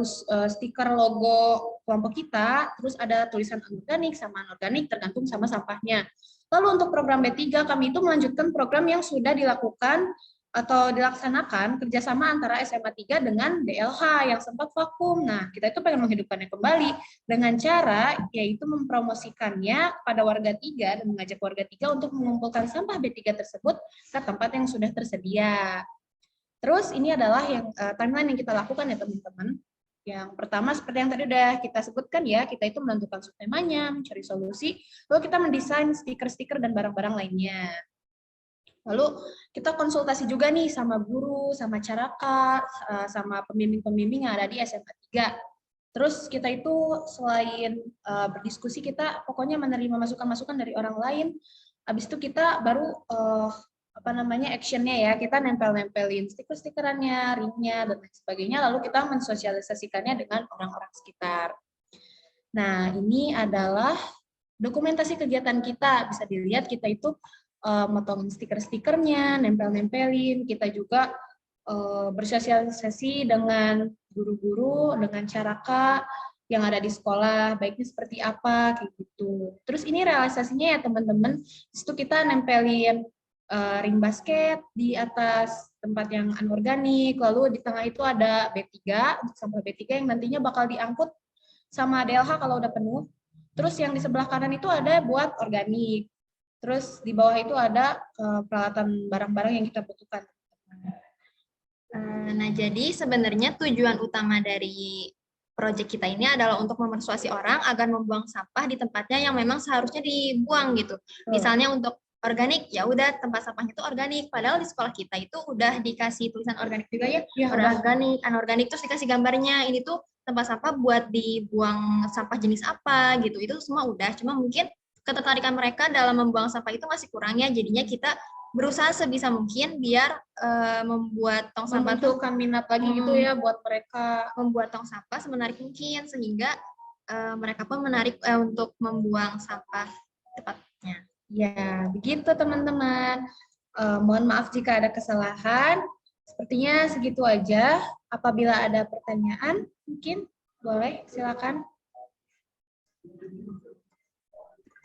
logo kelompok kita, terus ada tulisan organik sama anorganik tergantung sama sampahnya. Lalu untuk program B3 kami itu melanjutkan program yang sudah dilakukan atau dilaksanakan kerjasama antara SMA 3 dengan DLH yang sempat vakum. Nah, kita itu pengen menghidupkannya kembali dengan cara yaitu mempromosikannya pada warga 3 dan mengajak warga 3 untuk mengumpulkan sampah B3 tersebut ke tempat yang sudah tersedia. Terus ini adalah yang timeline yang kita lakukan ya teman-teman. Yang pertama seperti yang tadi udah kita sebutkan ya, kita itu menentukan subtemanya, mencari solusi, lalu kita mendesain stiker-stiker dan barang-barang lainnya. Lalu kita konsultasi juga nih sama guru, sama caraka, sama pembimbing-pembimbing yang ada di SMA 3. Terus kita itu selain berdiskusi, kita pokoknya menerima masukan-masukan dari orang lain. Habis itu kita baru actionnya ya, kita nempel-nempelin stiker-stikerannya, ringnya, dan lain sebagainya, lalu kita mensosialisasikannya dengan orang-orang sekitar. Nah, ini adalah dokumentasi kegiatan kita. Bisa dilihat kita itu motongin stiker-stikernya, nempel-nempelin, kita juga bersosialisasi dengan guru-guru, dengan caraka yang ada di sekolah, baiknya seperti apa, kayak gitu. Terus ini realisasinya ya teman-teman, itu kita nempelin ring basket di atas tempat yang anorganik, lalu di tengah itu ada B3, sampel B3 yang nantinya bakal diangkut sama DLH kalau udah penuh. Terus yang di sebelah kanan itu ada buat organik. Terus di bawah itu ada peralatan barang-barang yang kita butuhkan. Nah, jadi sebenarnya tujuan utama dari proyek kita ini adalah untuk memersuasi orang agar membuang sampah di tempatnya yang memang seharusnya dibuang gitu. Misalnya untuk organik, ya udah tempat sampahnya itu organik. Padahal di sekolah kita itu udah dikasih tulisan organik juga ya. Organik, anorganik, terus dikasih gambarnya. Ini tuh tempat sampah buat dibuang sampah jenis apa gitu. Itu semua udah. Cuma mungkin ketertarikan mereka dalam membuang sampah itu masih kurang ya. Jadinya kita berusaha sebisa mungkin biar membuat tong sampah itu minat lagi gitu ya buat mereka, membuat tong sampah semenarik mungkin sehingga mereka pun menarik untuk membuang sampah tepatnya. Ya, begitu teman-teman. Mohon maaf jika ada kesalahan. Sepertinya segitu aja. Apabila ada pertanyaan, mungkin boleh, silakan.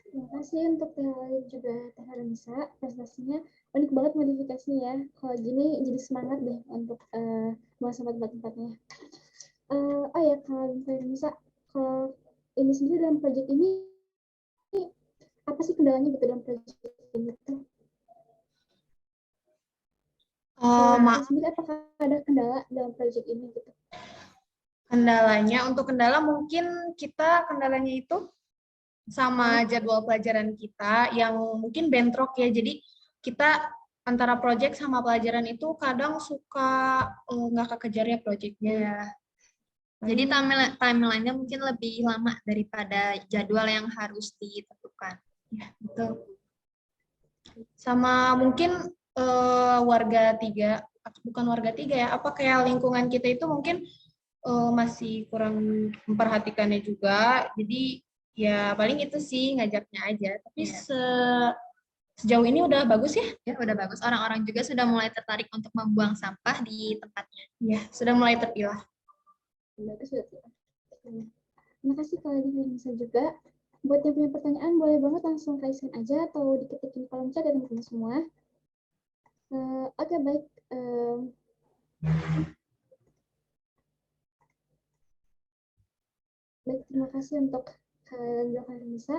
Terima kasih untuk juga Teh Haronisa, presentasinya unik banget modifikasinya ya. Kalau gini jadi semangat deh untuk buang sampah tempat-tempatnya. Oh ya, kalau Teh Haronisa, kalau ini sendiri dalam proyek ini apa sih kendalanya gitu dalam proyek ini tuh? Sendiri apakah ada kendala dalam proyek ini gitu? Kendalanya, untuk kendala mungkin kendalanya itu sama jadwal pelajaran kita yang mungkin bentrok ya. Jadi kita antara proyek sama pelajaran itu kadang suka nggak kekejar ya proyeknya. Ya. Jadi timeline-nya mungkin lebih lama daripada jadwal yang harus ditentukan. Ya, betul. Sama mungkin warga 3, bukan warga 3 ya, apa kayak lingkungan kita itu mungkin masih kurang memperhatikannya juga. Jadi ya paling itu sih ngajaknya aja. Tapi sejauh ini udah bagus ya? Ya, udah bagus. Orang-orang juga sudah mulai tertarik untuk membuang sampah di tempatnya. Ya, sudah mulai terpilah. Bagus sudah. Terima kasih kalau bisa juga. Buat yang punya pertanyaan, boleh banget langsung raise hand aja atau diketik di kolom chat ya teman-teman semua. Oke, baik. Baik, terima kasih untuk kalian bisa.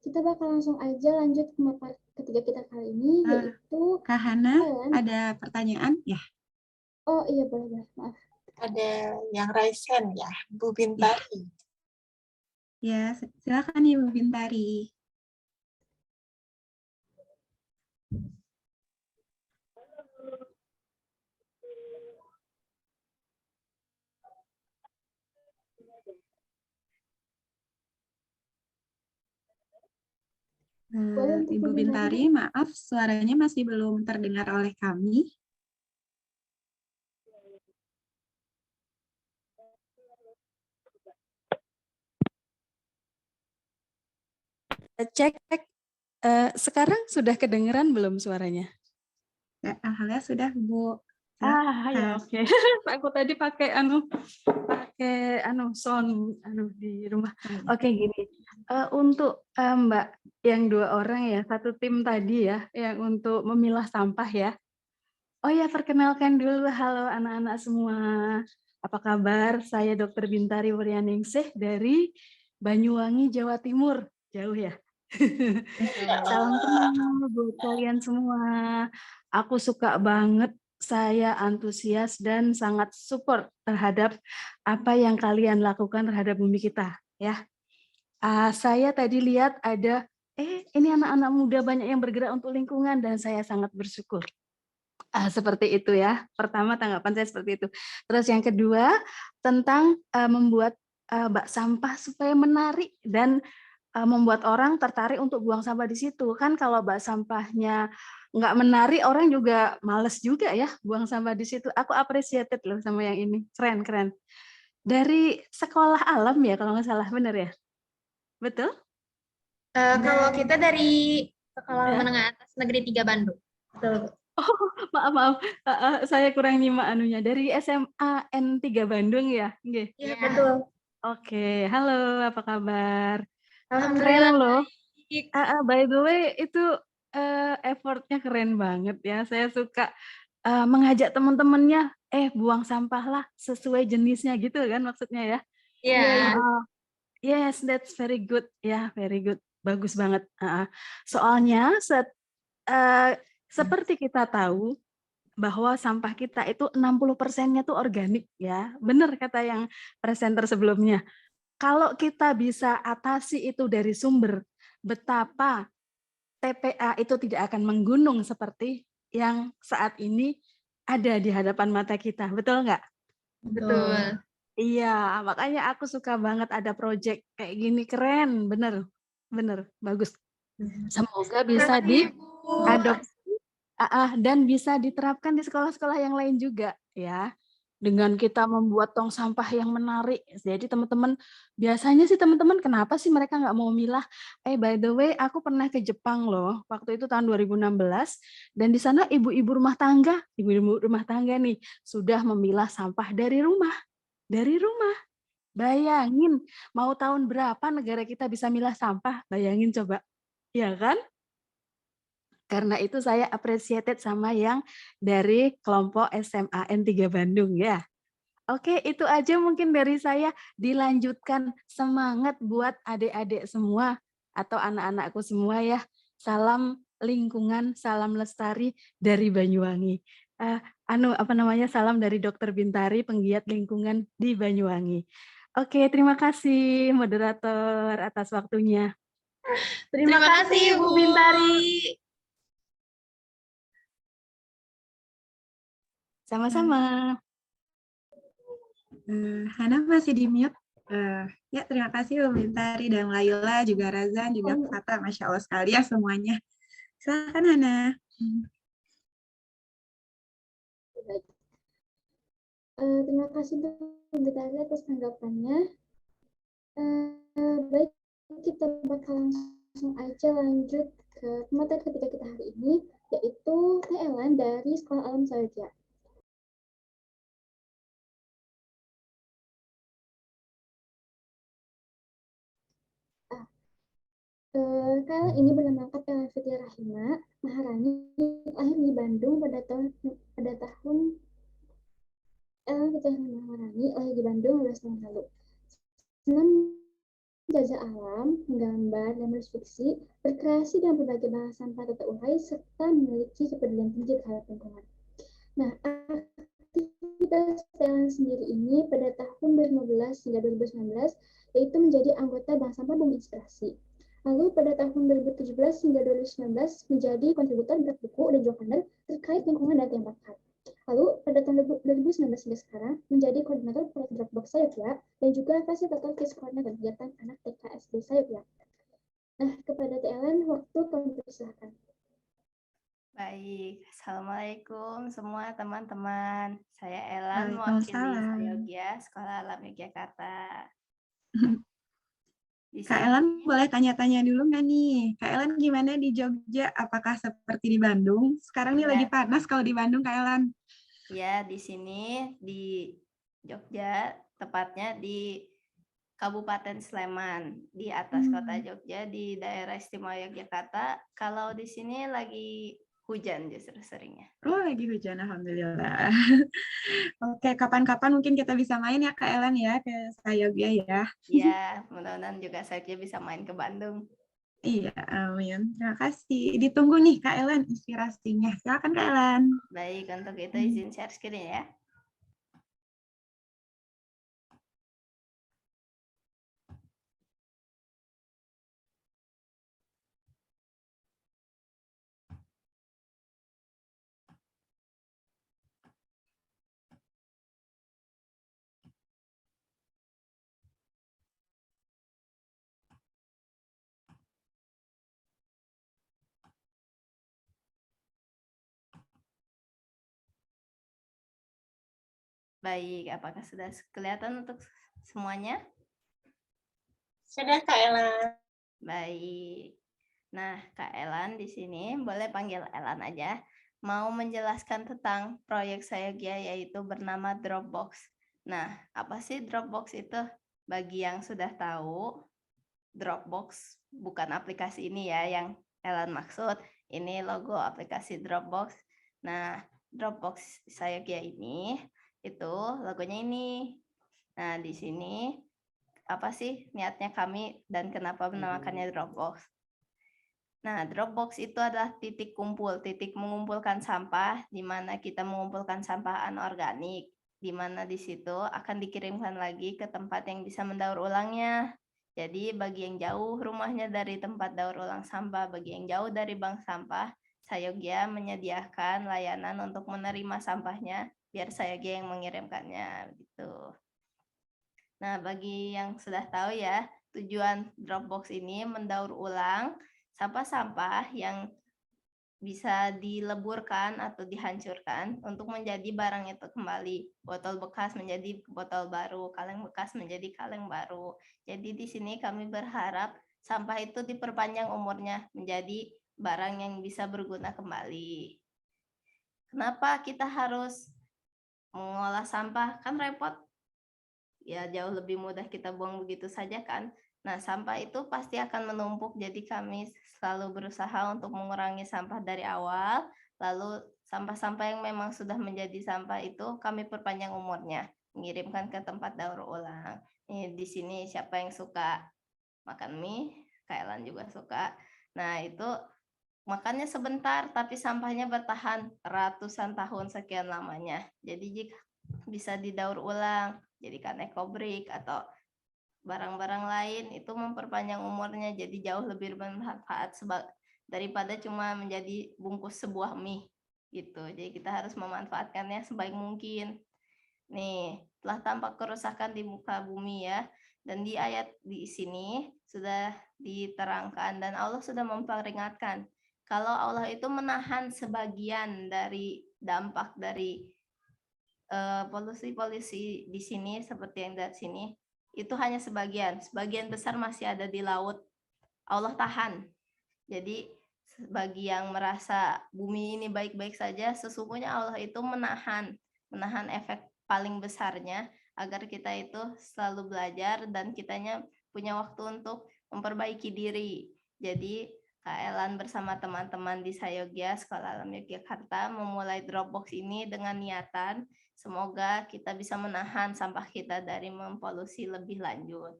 Kita bakal langsung aja lanjut ke materi ketiga kita kali ini, yaitu Kak Hana, ada pertanyaan? Ya. Oh iya, boleh. Maaf. Ada yang raise hand ya, Bu Bintari. Ya, silakan Ibu Bintari. Ibu Bintari, maaf suaranya masih belum terdengar oleh kami. Cek, sekarang sudah kedengeran belum suaranya? Ya, alhamdulillah sudah, Bu. Ya oke. Aku tadi pakai sound di rumah. Oke, gini. Untuk Mbak yang 2 orang ya, satu tim tadi ya, yang untuk memilah sampah ya. Oh ya, perkenalkan dulu, halo anak-anak semua. Apa kabar? Saya Dr. Bintari Wuryaningsih dari Banyuwangi, Jawa Timur. Jauh ya. Salam kenal buat kalian semua. Aku suka banget, saya antusias dan sangat support terhadap apa yang kalian lakukan terhadap bumi kita ya. Saya tadi lihat ada ini anak-anak muda banyak yang bergerak untuk lingkungan dan saya sangat bersyukur. Seperti itu ya. Pertama tanggapan saya seperti itu. Terus yang kedua tentang membuat bak sampah supaya menarik dan membuat orang tertarik untuk buang sampah di situ. Kan kalau bak sampahnya nggak menarik, orang juga males juga ya buang sampah di situ. Aku appreciated loh sama yang ini. Keren, keren. Dari sekolah alam ya kalau nggak salah, benar ya? Betul? Kalau kita dari Sekolah Ya. Menengah Atas Negeri 3 Bandung. Betul. Oh, maaf. Saya kurang nyimak anunya. Dari SMA N3 Bandung ya? Nggih. Iya, betul. Oke, halo, apa kabar? Alhamdulillah. Keren loh. baik. By the way, itu effortnya keren banget ya. Saya suka mengajak teman-temannya, buang sampah lah sesuai jenisnya gitu kan maksudnya ya. Iya. Yes, that's very good. Ya, very good. Bagus banget. Soalnya seperti kita tahu bahwa sampah kita itu 60%-nya tuh organik ya. Benar kata yang presenter sebelumnya. Kalau kita bisa atasi itu dari sumber, betapa TPA itu tidak akan menggunung seperti yang saat ini ada di hadapan mata kita. Betul nggak? Betul. Iya, makanya aku suka banget ada project kayak gini, keren, bener, bagus. Semoga bisa diadopsi dan bisa diterapkan di sekolah-sekolah yang lain juga ya. Dengan kita membuat tong sampah yang menarik. Jadi teman-teman, biasanya sih teman-teman kenapa sih mereka nggak mau milah? By the way, aku pernah ke Jepang loh. Waktu itu tahun 2016 dan di sana ibu-ibu rumah tangga nih sudah memilah sampah dari rumah. Bayangin, mau tahun berapa negara kita bisa milah sampah? Bayangin coba. Ya kan? Karena itu saya appreciated sama yang dari kelompok SMA N3 Bandung ya. Oke, itu aja mungkin dari saya. Dilanjutkan, semangat buat adik-adik semua atau anak-anakku semua ya. Salam lingkungan, salam lestari dari Banyuwangi. Salam dari Dr. Bintari, penggiat lingkungan di Banyuwangi. Oke, terima kasih moderator atas waktunya. Terima kasih, Bu Bintari. Sama-sama. Hana masih di mute. Ya, terima kasih Bu Bintari dan Laila, juga Razan, juga Fata. Masya Allah sekali ya semuanya. Silakan Hana. Baik. Terima kasih Bu Bintari atas tanggapannya. Baik, kita bakal langsung aja lanjut ke materi ketiga kita hari ini, yaitu Teh Elan dari Sekolah Alam Saja. Kalian ini bernama lengkap Ellen Fitri Rahima Maharani, lahir di Bandung pada tahun Ellen Fitri Rahima Maharani lahir di Bandung 12 tahun lalu. Senang menjajah alam, menggambar dan berfiksi, berkreasi dengan berbagai bahasan pada terurai, serta memiliki kepedulian tinggi terhadap lingkungan. Nah, aktivitas Ellen sendiri ini pada tahun 2015 hingga 2019 yaitu menjadi anggota Bank Sampah Bumi Inspirasi. Lalu pada tahun 2017 hingga 2019 menjadi kontributor berat buku dan juga partner terkait lingkungan dan tiang bakat. Lalu pada tahun 2019 hingga sekarang menjadi koordinator proyek Dropbox Sayapia dan juga fasilitator case corner dan kegiatan anak TK SD Sayapia. Nah, kepada TLN waktu kami persilahkan. Baik, Assalamualaikum semua teman-teman. Saya Elan, mewakili Sayogya, Sekolah Alam Yogyakarta. Kak Elan boleh tanya-tanya dulu nggak nih? Kak Elan gimana di Jogja? Apakah seperti di Bandung? Sekarang nih lagi panas kalau di Bandung, Kak Elan. Ya, di sini di Jogja, tepatnya di Kabupaten Sleman, di atas kota Jogja, di daerah istimewa Yogyakarta. Kalau di sini lagi hujan justru seringnya. Oh, lagi hujan, alhamdulillah. Oke, kapan-kapan mungkin kita bisa main ya Kak Elan ya ke Sayogya ya. Iya, mudah-mudahan juga saya bisa main ke Bandung. Iya, amin. Terima kasih. Ditunggu nih Kak Elan inspirasinya. Silakan Kak Elan. Baik, untuk itu izin share screen ya. Baik, apakah sudah kelihatan untuk semuanya? Sudah, Kak Elan. Baik. Nah, Kak Elan di sini boleh panggil Elan aja. Mau menjelaskan tentang proyek Sayogia yaitu bernama Dropbox. Nah, apa sih Dropbox itu? Bagi yang sudah tahu, Dropbox bukan aplikasi ini ya yang Elan maksud. Ini logo aplikasi Dropbox. Nah, Dropbox Sayogia ini itu logonya ini. Nah, di sini apa sih niatnya kami dan kenapa menamakannya Dropbox? Nah, Dropbox itu adalah titik kumpul, titik mengumpulkan sampah, di mana kita mengumpulkan sampah anorganik, di mana di situ akan dikirimkan lagi ke tempat yang bisa mendaur ulangnya. Jadi bagi yang jauh rumahnya dari tempat daur ulang sampah, bagi yang jauh dari bank sampah, Sayogia menyediakan layanan untuk menerima sampahnya, biar Sayogia yang mengirimkannya, gitu. Nah, bagi yang sudah tahu ya, tujuan Dropbox ini mendaur ulang sampah-sampah yang bisa dileburkan atau dihancurkan untuk menjadi barang itu kembali. Botol bekas menjadi botol baru, kaleng bekas menjadi kaleng baru. Jadi di sini kami berharap sampah itu diperpanjang umurnya menjadi barang yang bisa berguna kembali. Kenapa kita harus mengolah sampah? Kan repot. Ya jauh lebih mudah kita buang begitu saja kan. Nah, sampah itu pasti akan menumpuk, jadi kami selalu berusaha untuk mengurangi sampah dari awal, lalu sampah-sampah yang memang sudah menjadi sampah itu kami perpanjang umurnya, mengirimkan ke tempat daur ulang. Di sini siapa yang suka makan mie, Kak Elan juga suka. Nah, itu makannya sebentar, tapi sampahnya bertahan ratusan tahun sekian lamanya. Jadi jika bisa didaur ulang, jadikan ekobrik atau barang-barang lain itu memperpanjang umurnya jadi jauh lebih bermanfaat daripada cuma menjadi bungkus sebuah mie gitu. Jadi kita harus memanfaatkannya sebaik mungkin. Nih, telah tampak kerusakan di muka bumi ya. Dan di ayat di sini sudah diterangkan dan Allah sudah memperingatkan kalau Allah itu menahan sebagian dari dampak dari polusi-polusi di sini seperti yang dari sini itu hanya sebagian besar masih ada di laut. Allah tahan. Jadi bagi yang merasa bumi ini baik-baik saja, sesungguhnya Allah itu menahan efek paling besarnya agar kita itu selalu belajar dan kitanya punya waktu untuk memperbaiki diri. Jadi Kak Elan bersama teman-teman di Sayogia Sekolah Alam Yogyakarta memulai Dropbox ini dengan niatan semoga kita bisa menahan sampah kita dari mempolusi lebih lanjut.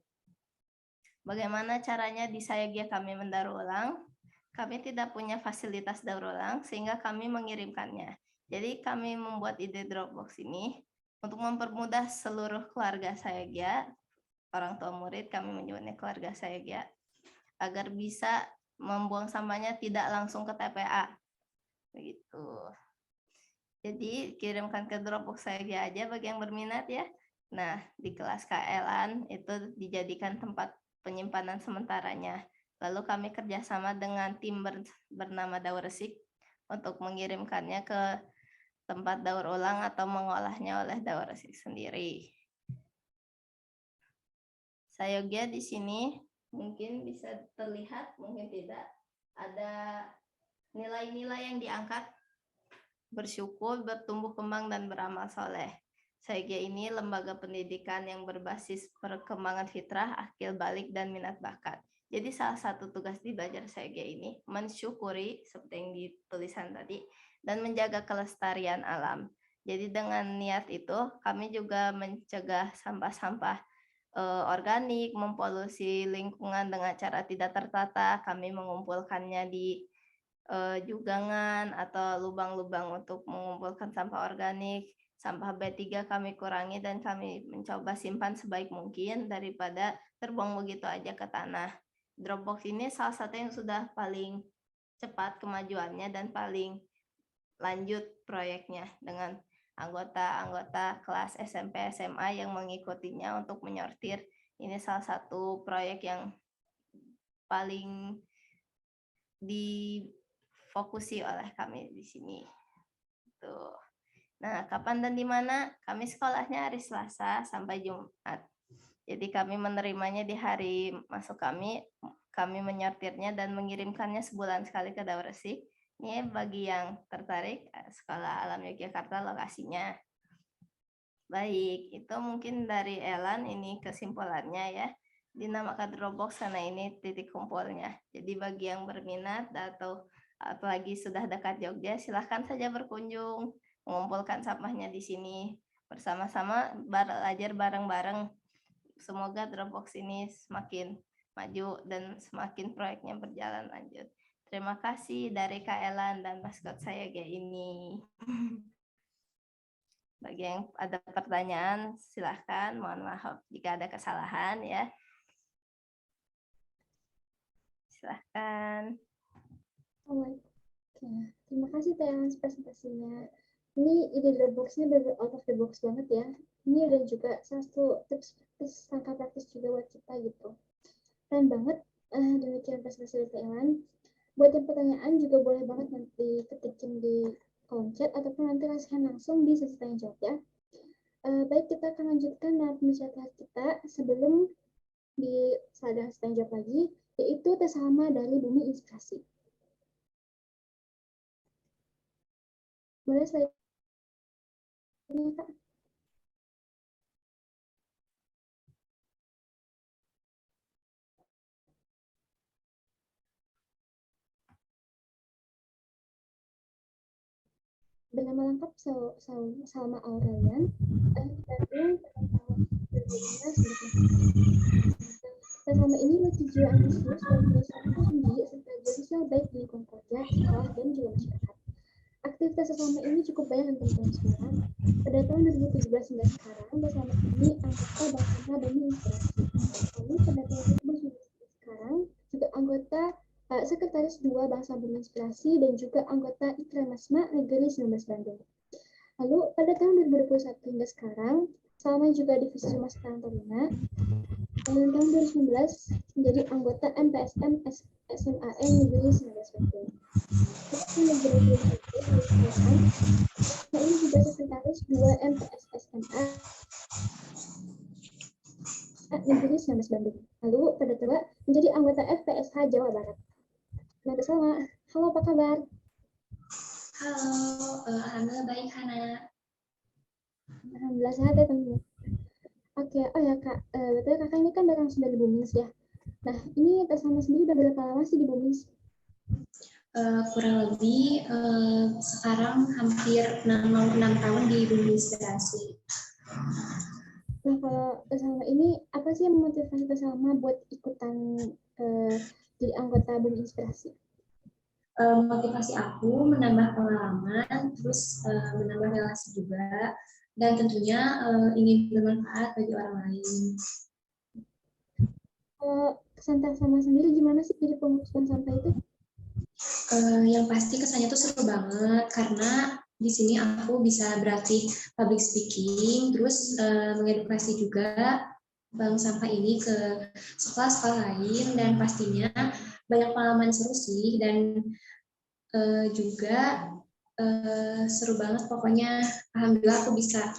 Bagaimana caranya di Sayogia kami mendaur ulang? Kami tidak punya fasilitas daur ulang sehingga kami mengirimkannya. Jadi kami membuat ide Dropbox ini untuk mempermudah seluruh keluarga Sayogia, orang tua murid kami menyebutnya keluarga Sayogia, agar bisa membuang sampahnya tidak langsung ke TPA. Begitu. Jadi kirimkan ke Dropbox Sayogia aja bagi yang berminat ya. Nah, di kelas Kak Elan itu dijadikan tempat penyimpanan sementaranya. Lalu kami kerjasama dengan tim bernama Daur Resik untuk mengirimkannya ke tempat daur ulang atau mengolahnya oleh Daur Resik sendiri. Sayogia di sini mungkin bisa terlihat, mungkin tidak. Ada nilai-nilai yang diangkat: bersyukur, bertumbuh kembang, dan beramal soleh. Sayogia ini lembaga pendidikan yang berbasis perkembangan fitrah, akil balik, dan minat bakat. Jadi salah satu tugas di belajar Sayogia ini mensyukuri, seperti yang ditulisan tadi, dan menjaga kelestarian alam. Jadi dengan niat itu kami juga mencegah sampah-sampah organik, mempolusi lingkungan dengan cara tidak tertata. Kami mengumpulkannya di jugangan atau lubang-lubang untuk mengumpulkan sampah organik. Sampah B3 kami kurangi dan kami mencoba simpan sebaik mungkin daripada terbuang begitu aja ke tanah. Dropbox ini salah satu yang sudah paling cepat kemajuannya dan paling lanjut proyeknya dengan anggota-anggota kelas SMP SMA yang mengikutinya untuk menyortir. Ini salah satu proyek yang paling difokusi oleh kami di sini. Tuh. Nah, kapan dan di mana? Kami sekolahnya hari Selasa sampai Jumat. Jadi kami menerimanya di hari masuk kami menyortirnya dan mengirimkannya sebulan sekali ke Dauresi. Ini bagi yang tertarik, Sekolah Alam Yogyakarta lokasinya. Baik, itu mungkin dari Elan ini kesimpulannya ya. Dinamakan Dropbox karena ini titik kumpulnya. Jadi bagi yang berminat atau apalagi sudah dekat Jogja, silahkan saja berkunjung, mengumpulkan sampahnya di sini. Bersama-sama belajar bareng-bareng. Semoga Dropbox ini semakin maju dan semakin proyeknya berjalan lanjut. Terima kasih dari Kak Elan dan maskot saya ini. Bagi yang ada pertanyaan, silahkan. Mohon maaf jika ada kesalahan ya. Silahkan. Oke, terima kasih Teh Hans presentasinya. Ini ide Dropbox-nya benar out of the box banget ya. Ini dan juga satu tips praktis, langkah praktis juga buat kita gitu. Keren banget. Demikian presentasi dari Teh Hans. Buat yang pertanyaan juga boleh banget nanti ketikin di kolom chat ataupun nanti rasakan langsung di sesi tanya jawab ya. Baik, kita akan lanjutkan dengan pembicaraan kita sebelum di sadar tanya jawab lagi, yaitu tes hama dari Bumi Inspirasi. Boleh slide ini, Kak? Bernama lengkap Salma Aurelian, Bandung pada tahun 2015. Selama ini bertujuan ambisius dan berusaha tinggi serta jurusan baik di lingkungan kerja, sekolah, dan juga masyarakat. Aktivitas selama ini cukup banyak dan berkelanjutan. Pada tahun 2017 hingga sekarang, bersama ini anggota Bangsa Bumi Inspirasi. Lalu pada tahun 2019 sekarang juga anggota Sekretaris 2 Bangsa Bumi Inspirasi dan juga anggota Ikramesma Negeri 19 Bandung. Lalu pada tahun 2021 hingga sekarang, Salma juga divisi Humas Karang Taruna. Tahun 2019 menjadi anggota MPSM SMAN Negeri 19 Bandung. Ini juga Sekretaris 2 MPS SMA Negeri 19 Bandung. Lalu pada kedua menjadi anggota FPSH Jawa Barat. Nah, bersama. Halo, apa kabar? Halo, alhamdulillah baik, Hana. Alhamdulillah sehat ya, teman-teman. Oke, oh ya Kak, betul Kakak ini kan langsung dari Bumins ya. Nah, ini Teh Salma sendiri udah berapa lama sih di Bumins? Kurang lebih sekarang hampir 6 tahun di Bumi Inspirasi. Nah, kalau Teh Salma ini apa sih yang memotivasi Teh Salma buat ikutan jadi anggota Bumi Inspirasi? Motivasi aku menambah pengalaman, terus menambah relasi juga, dan tentunya ingin bermanfaat bagi orang lain. Kesan Teh Salma sendiri gimana sih jadi pengurus bank sampah itu? Yang pasti kesannya tuh seru banget karena di sini aku bisa berlatih public speaking, terus mengedukasi juga bank sampah ini ke sekolah-sekolah lain, dan pastinya banyak pengalaman seru sih, dan juga seru banget pokoknya. Alhamdulillah aku bisa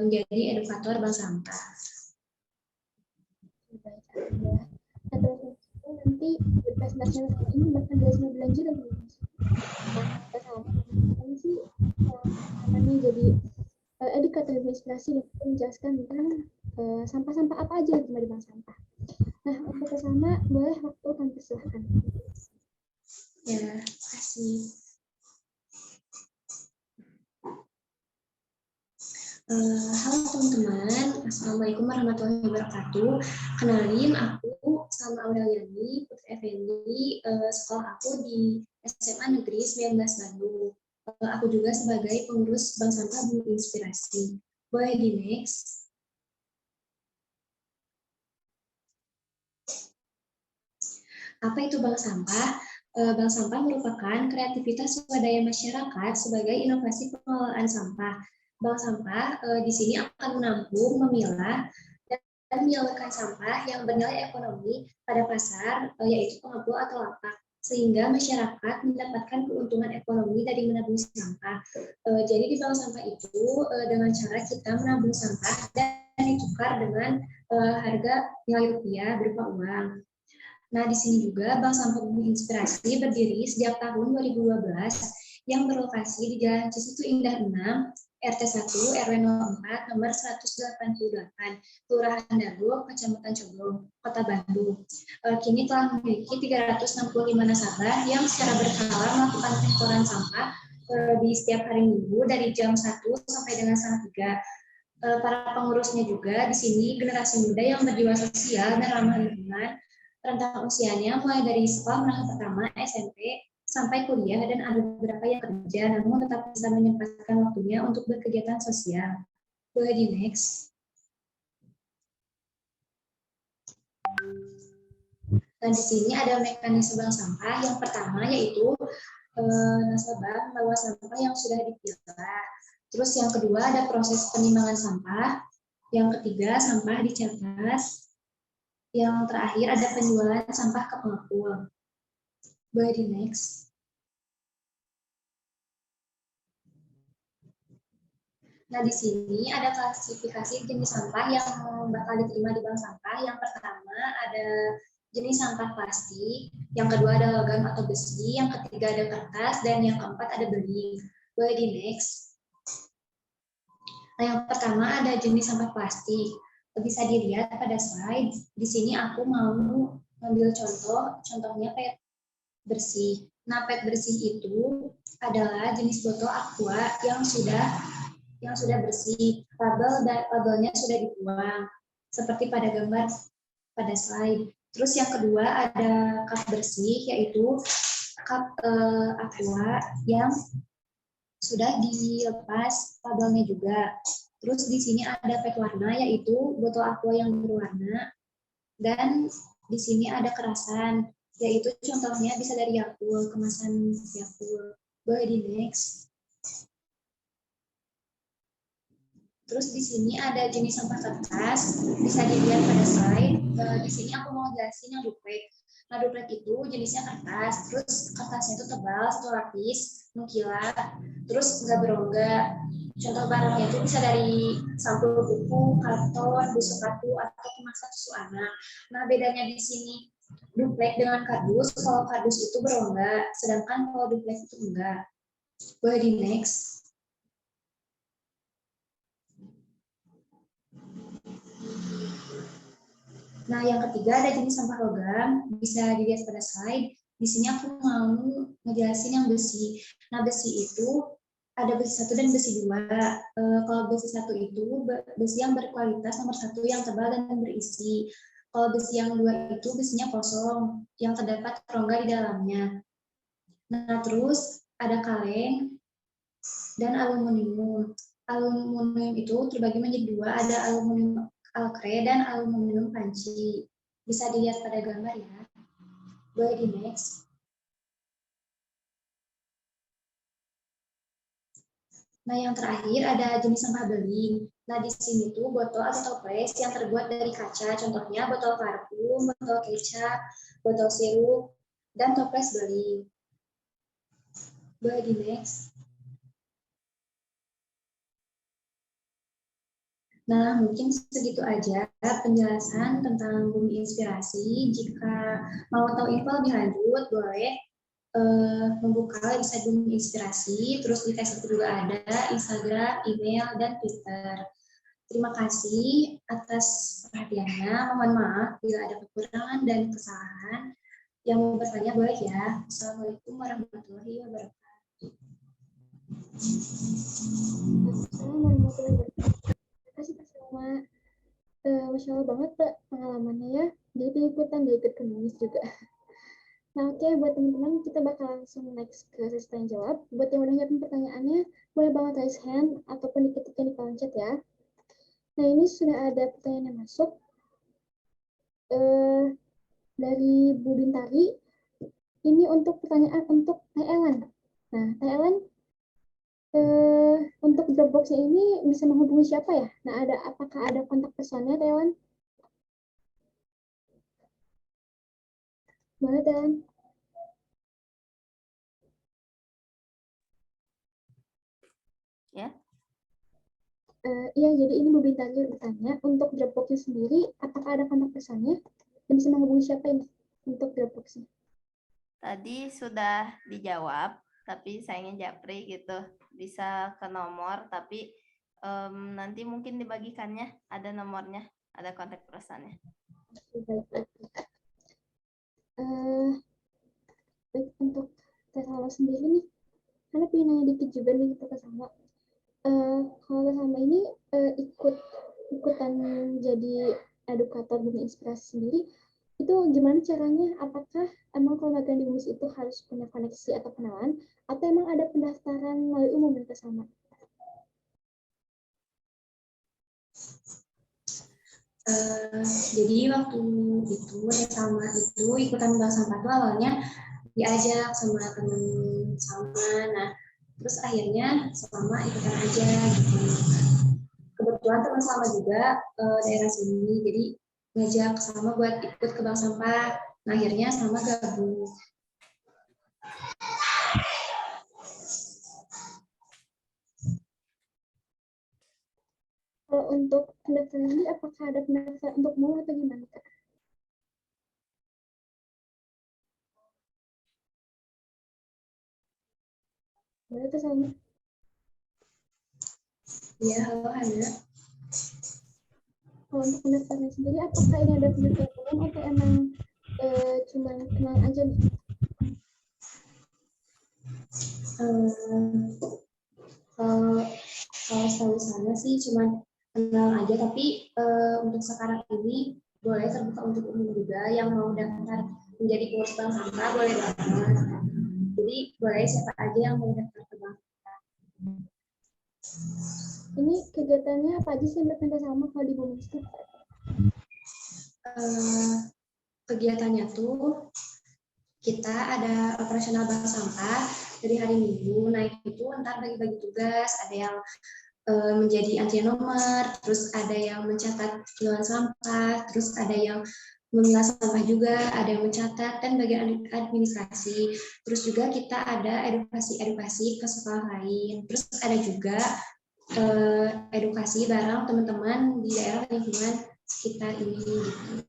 menjadi edukator bank sampah. Nanti presentasi ini bakal berlanjut dan ini sih namanya jadi edukator inspirasi dan menjelaskan tentang sampah-sampah apa aja yang di bank sampah. Nah, untuk bersama boleh waktu kami persilahkan. Ya, kasih. Halo teman-teman, Assalamualaikum warahmatullahi wabarakatuh. Kenalin, aku Salma Aureliani Putri Effendi, sekolah aku di SMA Negeri 19 Bandung. Aku juga sebagai pengurus Bank Sampah Bumi Inspirasi. Boleh di next? Apa itu bank sampah? Bank sampah merupakan kreativitas swadaya masyarakat sebagai inovasi pengelolaan sampah. Bank sampah di sini akan menampung, memilah, dan menyalurkan sampah yang bernilai ekonomi pada pasar, yaitu pengepul atau lapak. sehingga masyarakat mendapatkan keuntungan ekonomi dari menabung sampah. Jadi di bank sampah itu dengan cara kita menabung sampah dan ditukar dengan harga nilai rupiah berupa uang. Nah, di sini juga Bank Sampah Bumi Inspirasi berdiri sejak tahun 2012 yang berlokasi di Jalan Cisutu Indah 6, RT 1, RW 04, nomor 188, Kelurahan Dago, Kecamatan Coblong, Kota Bandung. Kini telah memiliki 365 nasabah yang secara berkala melakukan pengumpulan sampah di setiap hari Minggu dari jam 1 sampai dengan setengah 3. Para pengurusnya juga di sini generasi muda yang berjiwa sosial dan ramah lingkungan. Rentang usianya mulai dari sekolah menengah pertama, SMP, sampai kuliah, dan ada beberapa yang kerja, namun tetap bisa menyempatkan waktunya untuk berkegiatan sosial. Boleh di next. Dan di sini ada mekanisme bank sampah. Yang pertama yaitu nasabah membawa sampah yang sudah dipilah. Terus yang kedua ada proses penimbangan sampah. Yang ketiga sampah dicatat. Yang terakhir ada penjualan sampah ke pengepul. Boleh di next. Nah, di sini ada klasifikasi jenis sampah yang bakal diterima di bank sampah. Yang pertama ada jenis sampah plastik, yang kedua ada logam atau besi, yang ketiga ada kertas, dan yang keempat ada beling. Boleh di next. Nah, yang pertama ada jenis sampah plastik. Bisa dilihat pada slide. Di sini aku mau mengambil contohnya PET bersih. Nah, PET bersih itu adalah jenis botol aqua yang sudah bersih. Labelnya sudah dibuang, seperti pada gambar pada slide. Terus yang kedua ada cup bersih, yaitu cup aqua yang sudah dilepas labelnya juga. Terus di sini ada PET warna, yaitu botol aqua yang berwarna. Dan di sini ada kerasan, yaitu contohnya bisa dari Yakult, kemasan Yakult. Boleh di next. Terus di sini ada jenis sampah kertas, bisa dilihat pada slide. Di sini aku mau jelasin yang duplek. Nah, duplek itu jenisnya kertas, terus kertasnya itu tebal, satu lapis, mengkilat, terus nggak berongga. Contoh barangnya itu bisa dari sampul buku, karton, busuk kartu, atau kemasan susu anak. Nah, bedanya di sini duplek dengan kardus, kalau kardus itu berongga, sedangkan kalau duplek itu enggak. Boleh di next. Nah, yang ketiga ada jenis sampah logam, bisa dilihat pada slide. Di sini aku mau ngejelasin yang besi. Nah, besi itu ada besi 1 dan besi 2. Kalau besi 1 itu besi yang berkualitas nomor 1 yang tebal dan berisi. Kalau besi yang 2 itu besinya kosong, yang terdapat rongga di dalamnya. Nah, terus ada kaleng dan aluminium. Aluminium itu terbagi menjadi 2, ada aluminium alkre dan aluminium panci. Bisa dilihat pada gambar ya. Boleh di next. Nah, yang terakhir ada jenis sampah beling. Nah, di sini tuh botol atau toples yang terbuat dari kaca, contohnya botol parfum, botol kecap, botol sirup, dan toples beling. Boleh di next. Nah, mungkin segitu aja penjelasan tentang Bumi Inspirasi. Jika mau tahu info lebih lanjut, boleh membuka website Bumi Inspirasi, terus di Facebook juga ada, Instagram, email, dan Twitter. Terima kasih atas perhatiannya. Mohon maaf bila ada kekurangan dan kesalahan. Yang mau bertanya boleh ya. Assalamualaikum warahmatullahi wabarakatuh. Assalamualaikum warahmatullahi wabarakatuh. Terima kasih Pak Salma. Masya Allah banget Pak pengalamannya ya. Jadi ikutan, dia ikut menulis juga. Nah, oke, buat teman-teman kita bakal langsung next ke sesi tanya jawab. Buat yang udah nyiapin pertanyaannya, boleh banget raise hand ataupun diketikkan di kolom chat ya. Nah, ini sudah ada pertanyaan yang masuk dari Bu Bintari. Ini untuk pertanyaan untuk Teh Ellen. Nah, Teh Ellen, untuk Dropbox ini bisa menghubungi siapa ya? Nah, apakah ada kontak personnya, Teh Ellen? Boleh, Teh Ellen? Ya. Iya, jadi ini Bu Bintang bertanya, untuk Dropbox-nya sendiri, apakah ada kontak personnya? Dan bisa menghubungi siapa ini untuk Dropbox-nya? Tadi sudah dijawab, tapi sayangnya Japri gitu. Bisa ke nomor, tapi nanti mungkin dibagikannya, ada nomornya, ada kontak personnya. Baik. Baik, untuk Teh Salma sendiri nih, karena pengen nanya dikit juga nih ke Teh Salma. Kalau Teh Salma ini ikutan jadi edukator Bumi Inspirasi sendiri, itu gimana caranya? Apakah emang kalau latihan di BUMIS itu harus punya koneksi atau kenalan, atau emang ada pendaftaran melalui umum Teh Salma? Jadi waktu itu sama itu ikutan bank sampah tuh awalnya diajak sama temen sama, nah terus akhirnya sama ikutan aja gitu. Kebetulan teman sama juga daerah sini, jadi ngajak sama buat ikut ke bank sampah, nah akhirnya sama gabung. Kalau untuk pendaftaran ini, apakah ada pendaftaran untuk umum atau gimana, Kak? Boleh Teh Salma? Iya, halo Hana. Kalau untuk pendaftaran sendiri, apakah ini ada pendaftaran umum atau emang cuma kenal aja nih? Kalau setahu sana sih cuma kenal aja, tapi untuk sekarang ini boleh terbuka untuk umum juga, yang mau daftar menjadi pengurus bank sampah boleh banget. Jadi boleh siapa aja yang mau daftar ke bank sampah. Ini kegiatannya apa aja sih yang berpindah sama kalau di BUMIS itu? Kegiatannya tuh kita ada operasional bank sampah dari hari Minggu. Nah itu ntar bagi-bagi tugas, ada yang menjadi antrian nomor, terus ada yang mencatat kiloan sampah, terus ada yang memilah sampah juga, ada yang mencatat, dan bagian administrasi. Terus juga kita ada edukasi ke sekolah lain. Terus ada juga edukasi bareng teman-teman di daerah lingkungan sekitar ini. Gitu.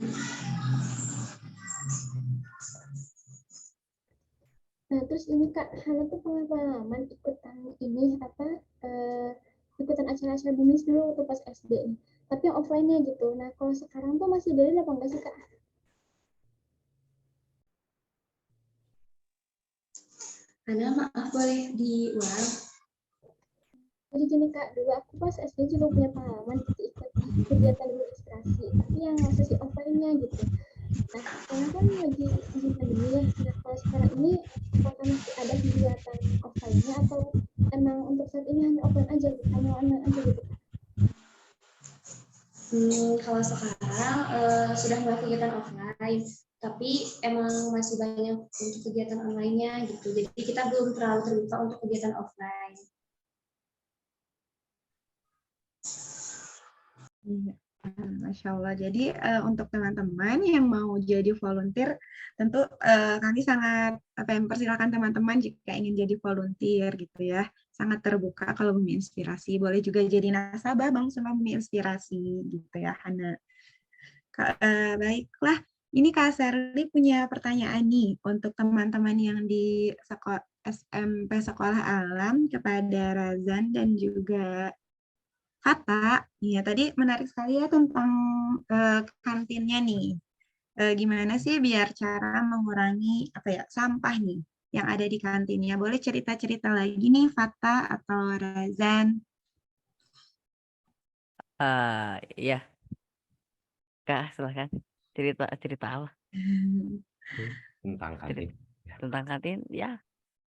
Nah, terus ini Kak, Hana tuh pengalaman ikutan ini ikutan acara-acara BUMIS dulu waktu pas SD nih. Tapi yang offline-nya gitu. Nah, kalau sekarang tuh masih dari apa enggak sih Kak? Hana, maaf boleh diulang? Jadi gini Kak, dulu aku pas SD juga punya pengalaman gitu ikut kegiatan Inspirasi, tapi yang sesi offline-nya gitu. Nah, sekarang kan lagi izin pandemi ya. Nah, kalau sekarang ini apakah masih ada kegiatan offline-nya atau emang untuk saat ini hanya offline aja, hanya online aja gitu? Kalau sekarang sudah mulai kegiatan offline, tapi emang masih banyak untuk kegiatan online-nya gitu. Jadi kita belum terlalu terbuka untuk kegiatan offline. Masya Allah. Jadi untuk teman-teman yang mau jadi volunteer, tentu kami sangat mempersilakan teman-teman jika ingin jadi volunteer gitu ya. Sangat terbuka kalau Bumi Inspirasi. Boleh juga jadi nasabah Bank Sampah Bumi Inspirasi gitu ya, Hana. Baiklah, ini Kak Serli punya pertanyaan nih untuk teman-teman yang di SMP Sekolah Alam kepada Razan dan juga Kata, ya tadi menarik sekali ya tentang kantinnya nih. Gimana sih biar cara mengurangi sampah nih yang ada di kantinnya? Boleh cerita-cerita lagi nih, Fata atau Razan? Ya, Kak, silahkan cerita apa? Tentang kantin. Tentang kantin, ya,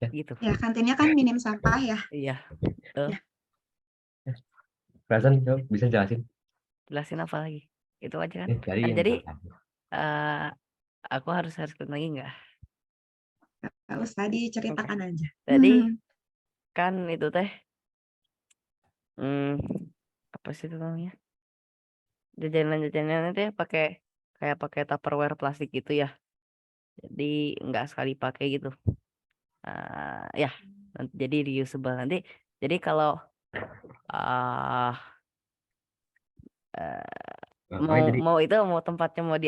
gitu. Ya, kantinnya kan minim sampah ya. Iya. Razan, bisa jelasin? Jelasin apa lagi? Itu aja kan? Jadi aku harus lagi nggak? Nggak usah diceritakan aja. Tadi kan itu teh, apa sih itu namanya? Jajanan-jajanan itu pakai Tupperware plastik gitu ya. Jadi nggak sekali pakai gitu. Ya, jadi reusable nanti. Jadi kalau Ah, Ngapain tadi? mau tempatnya mau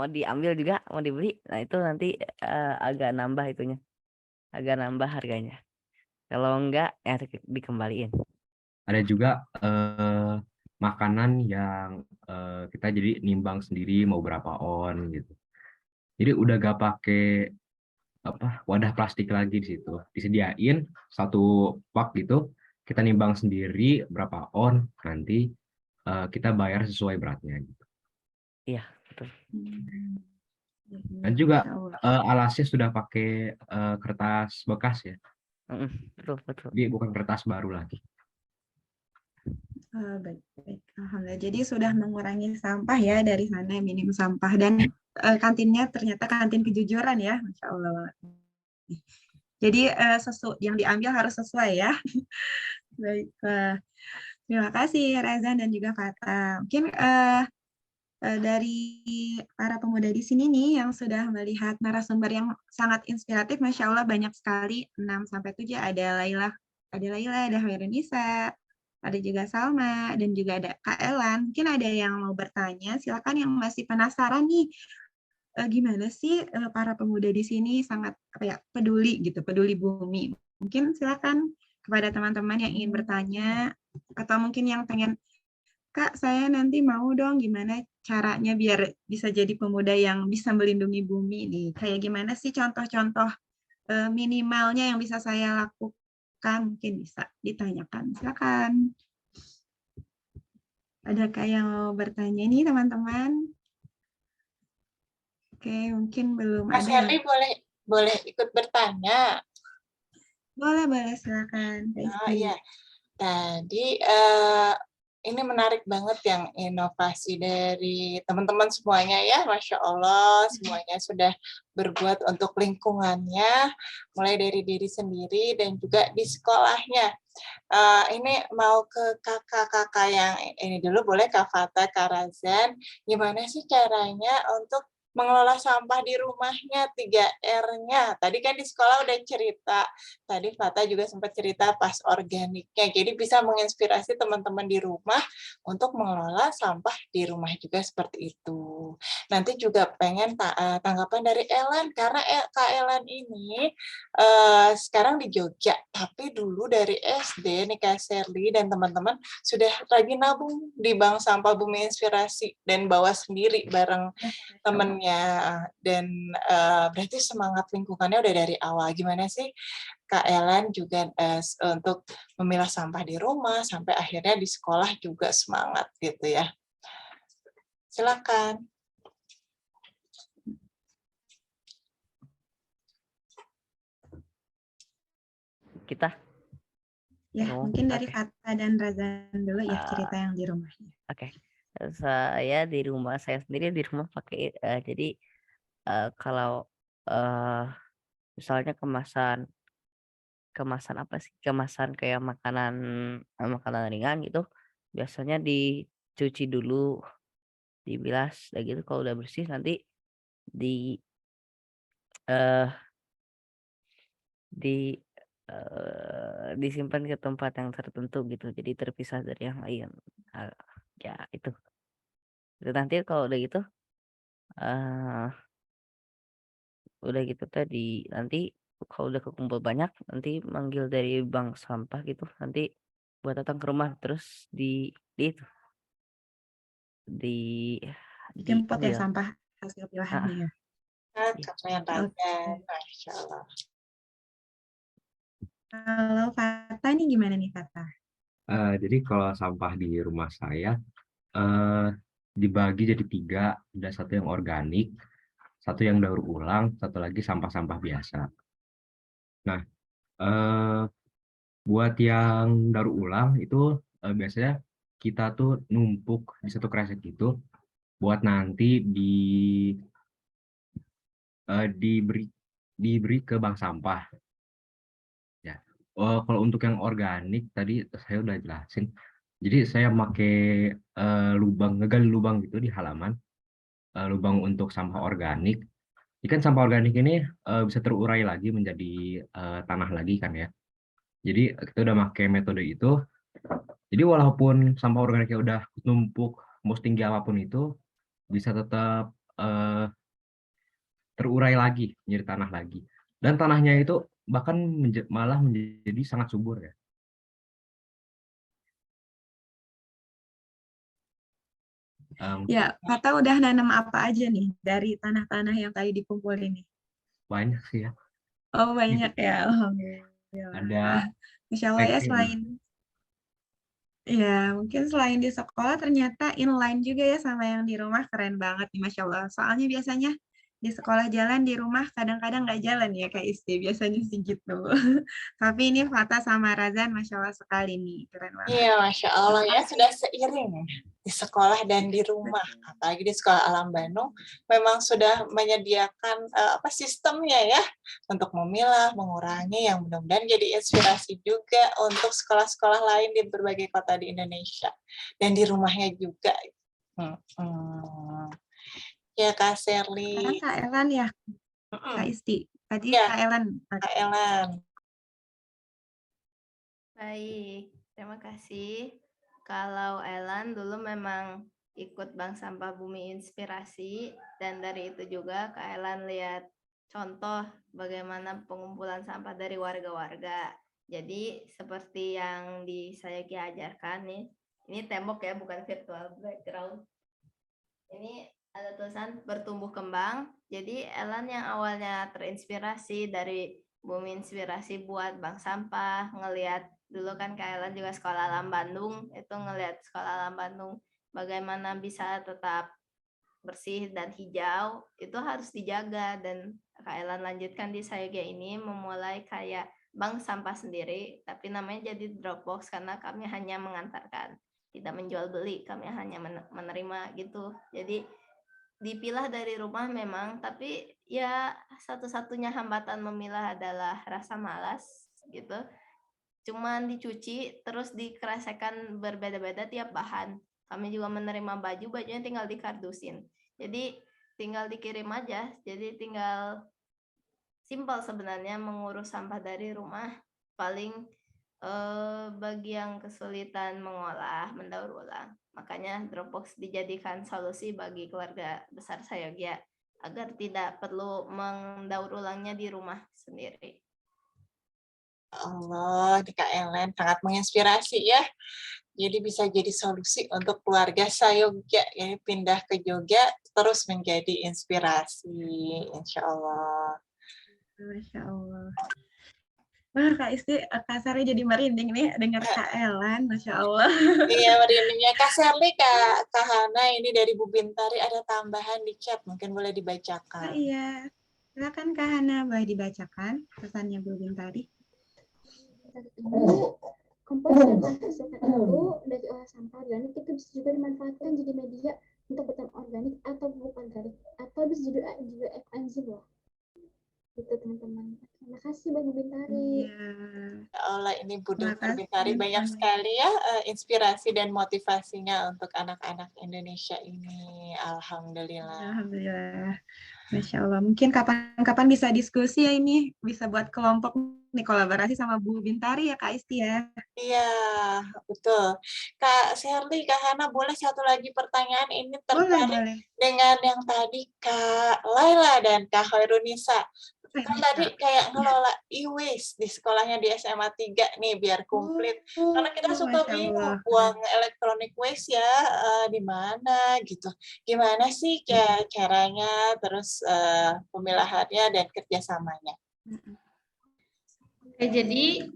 diambil juga mau dibeli. Nah itu nanti agak nambah itunya, agak nambah harganya. Kalau enggak ya dikembaliin. Ada juga makanan yang kita jadi nimbang sendiri mau berapa on gitu. Jadi udah gak pakai wadah plastik lagi di situ. Disediain satu pak gitu, kita nimbang sendiri berapa on, nanti kita bayar sesuai beratnya gitu. Iya, betul. Dan juga alasnya sudah pakai kertas bekas ya. Betul, betul. Jadi bukan kertas baru lagi. Baik. Alhamdulillah. Jadi sudah mengurangi sampah ya dari sana, minim sampah. Dan kantinnya ternyata kantin kejujuran ya, Masya Allah. Jadi yang diambil harus sesuai ya. Baiklah. Terima kasih Razan dan juga Fata. Mungkin dari para pemuda di sini nih yang sudah melihat narasumber yang sangat inspiratif, Masya Allah banyak sekali, 6-7 ada Laila, ada Hairunisa, ada juga Salma, dan juga ada Kak Elan. Mungkin ada yang mau bertanya, silakan yang masih penasaran nih, gimana sih para pemuda di sini sangat peduli gitu, peduli bumi. Mungkin silakan kepada teman-teman yang ingin bertanya, atau mungkin yang pengen, Kak, saya nanti mau dong gimana caranya biar bisa jadi pemuda yang bisa melindungi bumi nih. Kayak gimana sih contoh-contoh minimalnya yang bisa saya lakukan, mungkin bisa ditanyakan. Silakan. Adakah yang mau bertanya nih teman-teman? Oke, mungkin belum Mas ada. Herli boleh ikut bertanya. Boleh, silakan. Iya. Tadi ini menarik banget yang inovasi dari teman-teman semuanya ya, Masya Allah, semuanya sudah berbuat untuk lingkungannya, mulai dari diri sendiri dan juga di sekolahnya. Ini mau ke kakak-kakak yang ini dulu, boleh Kak Fata, Kak Razan, gimana sih caranya untuk mengelola sampah di rumahnya, 3R-nya. Tadi kan di sekolah udah cerita, tadi Fata juga sempat cerita pas organiknya, jadi bisa menginspirasi teman-teman di rumah untuk mengelola sampah di rumah juga seperti itu. Nanti juga pengen tanggapan dari Ellen, karena Kak Ellen ini sekarang di Jogja, tapi dulu dari SD nih Kak Sherly dan teman-teman sudah rajin nabung di Bank Sampah Bumi Inspirasi dan bawa sendiri bareng temennya, dan berarti semangat lingkungannya udah dari awal. Gimana sih Kak Ellen juga untuk memilah sampah di rumah sampai akhirnya di sekolah juga semangat gitu ya. Silakan. Kita? Ya, mungkin dari Fata dan Razan dulu ya, cerita yang di rumahnya. Oke. Saya di rumah saya sendiri di rumah pakai jadi kalau misalnya kemasan apa sih, kemasan kayak makanan ringan gitu, biasanya dicuci dulu, dibilas, udah gitu kalau udah bersih nanti disimpan ke tempat yang tertentu gitu, jadi terpisah dari yang lain. Ya itu nanti kalau udah gitu tadi nanti kalau udah kekumpul banyak nanti manggil dari bank sampah gitu, nanti buat datang ke rumah terus Jemput ya diambil. sampah hasil pilahannya. Masya Allah. Kalau Fata nih gimana nih Fata? Jadi kalau sampah di rumah saya dibagi jadi 3, ada satu yang organik, satu yang daur ulang, satu lagi sampah-sampah biasa. Nah, buat yang daur ulang itu biasanya kita tuh numpuk di satu kresek gitu, buat nanti diberi ke bank sampah. Ya, kalau untuk yang organik tadi saya udah jelasin. Jadi saya pakai ngegali lubang gitu di halaman, lubang untuk sampah organik. Ikan sampah organik ini bisa terurai lagi menjadi tanah lagi kan ya. Jadi kita udah pakai metode itu. Jadi walaupun sampah organiknya udah numpuk mau setinggi apapun itu, bisa tetap terurai lagi menjadi tanah lagi. Dan tanahnya itu bahkan malah menjadi sangat subur ya. Ya, Fata udah nanam apa aja nih dari tanah-tanah yang tadi dikumpulin nih? Banyak sih ya. Oh, banyak ya. Alhamdulillah. Ada Masya Allah ya, packing. mungkin selain di sekolah ternyata inline juga ya sama yang di rumah, keren banget nih Masya Allah. Soalnya biasanya di sekolah jalan, di rumah kadang-kadang nggak jalan ya Kak Isti, biasanya sih gitu. Tapi ini Fata sama Razan Masya Allah sekali nih, keren banget. Iya, Masya Allah ya, sudah seiring di sekolah dan di rumah. Apalagi di Sekolah Alam Bandung, memang sudah menyediakan sistemnya ya, untuk memilah, mengurangi, yang mudah-mudahan jadi inspirasi juga untuk sekolah-sekolah lain di berbagai kota di Indonesia. Dan di rumahnya juga. Ya, Kak Sherly. Sekarang Kak Elan ya, Kak Isti. Tadi Ya, Kak Elan. Kak Elan. Baik, terima kasih. Kalau Elan dulu memang ikut Bank Sampah Bumi Inspirasi, dan dari itu juga Kak Elan lihat contoh bagaimana pengumpulan sampah dari warga-warga. Jadi seperti yang saya ajarkan nih, ini tembok ya, bukan virtual background. Ini ada tulisan bertumbuh kembang. Jadi Elan yang awalnya terinspirasi dari Bumi Inspirasi buat bank sampah, ngelihat dulu kan Kak Elan juga Sekolah Alam Bandung, itu ngelihat Sekolah Alam Bandung bagaimana bisa tetap bersih dan hijau, itu harus dijaga. Dan Kak Elan lanjutkan di Sayogia ini memulai kayak bank sampah sendiri, tapi namanya jadi Dropbox karena kami hanya mengantarkan, tidak menjual beli, kami hanya menerima gitu. Jadi dipilah dari rumah memang, tapi ya satu-satunya hambatan memilah adalah rasa malas gitu. Cuman dicuci terus dikeresekan berbeda-beda tiap bahan. Kami juga menerima bajunya tinggal dikardusin. Jadi tinggal dikirim aja. Jadi tinggal simpel sebenarnya mengurus sampah dari rumah. Paling bagi yang kesulitan mengolah, mendaur ulang. Makanya Dropbox dijadikan solusi bagi keluarga besar Sayogia agar tidak perlu mendaur ulangnya di rumah sendiri. Allah, di Kak Ellen sangat menginspirasi ya. Jadi bisa jadi solusi untuk keluarga Sayogia ya, pindah ke Jogja terus menjadi inspirasi, insya Allah. Masya Allah. Wah, Kak Isti, Kak Sari jadi merinding nih dengar Kak Elan, Masya Allah. Iya, merindingnya. Kak Sherly, Kak Hana, ini dari Bu Bintari ada tambahan di chat, mungkin boleh dibacakan. Oh iya, silakan Kak Hana, boleh dibacakan pesannya Bu Bintari. Kompos yang dihasilkan itu dari olah sampah organik itu bisa juga dimanfaatkan jadi media untuk bertanam organik atau pupuk organik, atau bisa juga enzim loh. Gitu teman-teman. Terima kasih Bu Bintari. Ya Allah, ini Bu Bintari banyak sekali ya inspirasi dan motivasinya untuk anak-anak Indonesia ini. Alhamdulillah. Alhamdulillah. Masya Allah. Mungkin kapan-kapan bisa diskusi ya ini, bisa buat kelompok nih kolaborasi sama Bu Bintari ya Kak Isti ya. Iya, betul. Kak Sherly, Kak Hana, boleh satu lagi pertanyaan ini terkait dengan yang tadi Kak Laila dan Kak Khairunisa. Kan tadi kayak ngelola e-waste di sekolahnya di SMA 3 nih biar komplit. Karena kita suka bingung buang electronic waste ya di mana gitu. Gimana sih caranya, terus pemilahannya dan kerjasamanya? Oke, jadi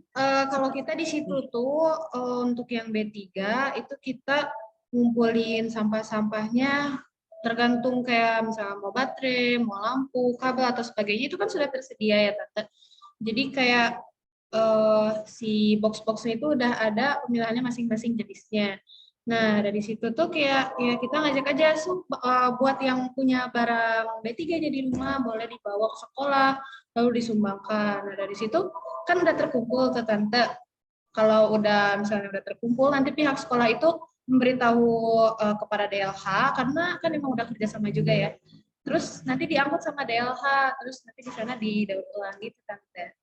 kalau kita di situ tuh untuk yang B3 itu kita ngumpulin sampah-sampahnya tergantung kayak misalnya mau baterai, mau lampu, kabel atau sebagainya itu kan sudah tersedia ya Tante. Jadi kayak si box-boxnya itu udah ada pemilahannya masing-masing jenisnya. Nah dari situ tuh kayak ya kita ngajak aja buat yang punya barang B3 jadi rumah boleh dibawa ke sekolah lalu disumbangkan. Nah dari situ kan udah terkumpul tuh Tante. Kalau udah misalnya udah terkumpul nanti pihak sekolah itu memberitahu kepada DLH karena kan emang udah kerjasama juga ya. Terus nanti diangkut sama DLH, terus nanti di sana didaur ulang gitu Tante.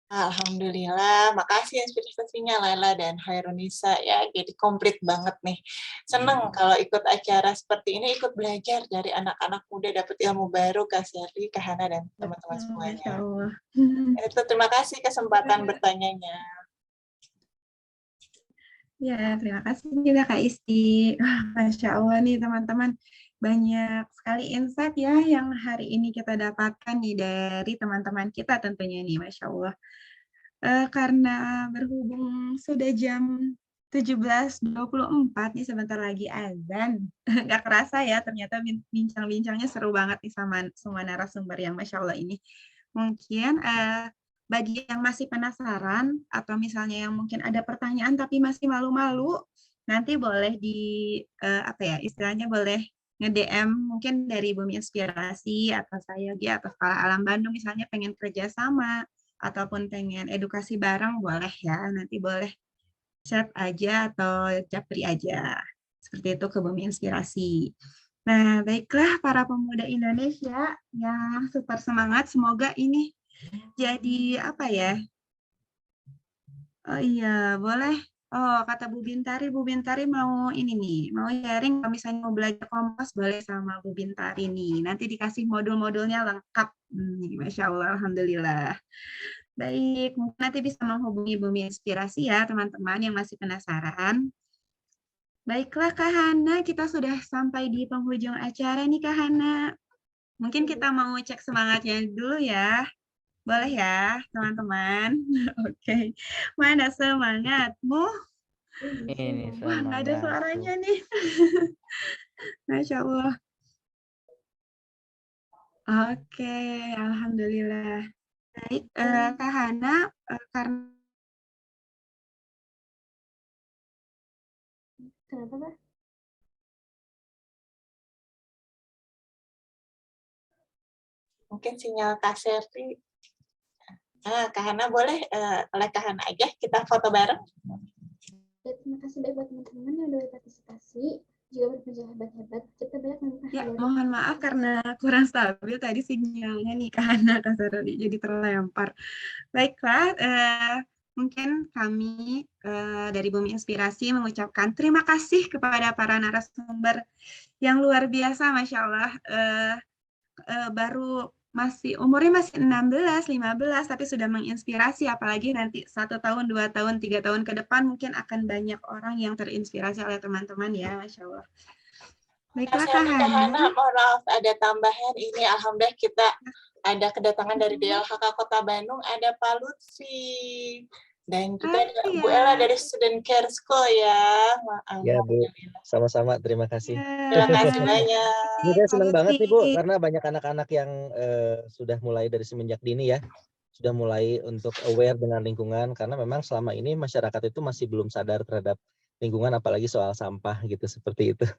Alhamdulillah, makasih inspirasinya Laila dan Hairunisa ya, jadi komplit banget nih. Seneng kalau ikut acara seperti ini, ikut belajar dari anak-anak muda, dapat ilmu baru, Kak Sherly, Kak Hana, dan teman-teman Masya semuanya. Allah. Itu terima kasih kesempatan bertanyanya. Ya, terima kasih juga Kak Isti. Masya Allah nih teman-teman, banyak sekali insight ya yang hari ini kita dapatkan nih dari teman-teman kita tentunya nih, Masya Allah. Karena berhubung sudah jam 17.24 nih sebentar lagi azan. Nggak kerasa ya ternyata bincang-bincangnya seru banget nih sama semua narasumber yang Masya Allah ini. Mungkin bagi yang masih penasaran atau misalnya yang mungkin ada pertanyaan tapi masih malu-malu, nanti boleh apa ya istilahnya boleh nge-DM mungkin dari Bumi Inspirasi atau saya atau Sekolah Alam Bandung misalnya pengen kerjasama ataupun pengen edukasi bareng boleh ya, nanti boleh chat aja atau japri aja. Seperti itu ke Bumi Inspirasi. Nah, baiklah para pemuda Indonesia yang super semangat, semoga ini jadi apa ya? Oh iya, boleh. Oh, kata Bu Bintari mau ini nih, mau sharing kalau misalnya mau belajar Kompas boleh sama Bu Bintari nih. Nanti dikasih modul-modulnya lengkap. Masya Allah, Alhamdulillah. Baik, mungkin nanti bisa menghubungi Bumi Inspirasi ya teman-teman yang masih penasaran. Baiklah Kak Hana, kita sudah sampai di penghujung acara nih Kak Hana. Mungkin kita mau cek semangatnya dulu ya. Boleh ya teman-teman? Oke, mana semangatmu? Ini Wah, nggak ada semangatku. suaranya nih. Masya Allah. Oke, Alhamdulillah. Baik, Kak Hana, karena Kenapa, Pak? Mungkin sinyal Kak Sherly. Kak Hana boleh, oleh Kak Hana aja kita foto bareng. Ya, terima kasih banyak buat teman-teman yang udah partisipasi, juga berkerja hebat-hebat. Kita banyak menemukan ya, hal baru. mohon maaf karena kurang stabil tadi sinyalnya nih karena jadi terlempar. Baiklah, mungkin kami dari Bumi Inspirasi mengucapkan terima kasih kepada para narasumber yang luar biasa, Masya Allah. Baru umurnya masih 16, 15, tapi sudah menginspirasi, apalagi nanti 1 tahun, 2 tahun, 3 tahun ke depan mungkin akan banyak orang yang terinspirasi oleh teman-teman ya, Masya Allah. Baiklah Kak Kak Hana, Hana. mohon maaf ada tambahan ini, alhamdulillah kita ada kedatangan dari DLHK Kota Bandung, ada Pak Lutfi. Dan juga ada Bu Ella dari Student Care School ya. Ya Bu, sama-sama terima kasih. Terima kasih banyak. Ini saya senang banget nih Bu, karena banyak anak-anak yang sudah mulai dari semenjak dini ya, sudah mulai untuk aware dengan lingkungan, karena memang selama ini masyarakat itu masih belum sadar terhadap lingkungan, apalagi soal sampah gitu, seperti itu.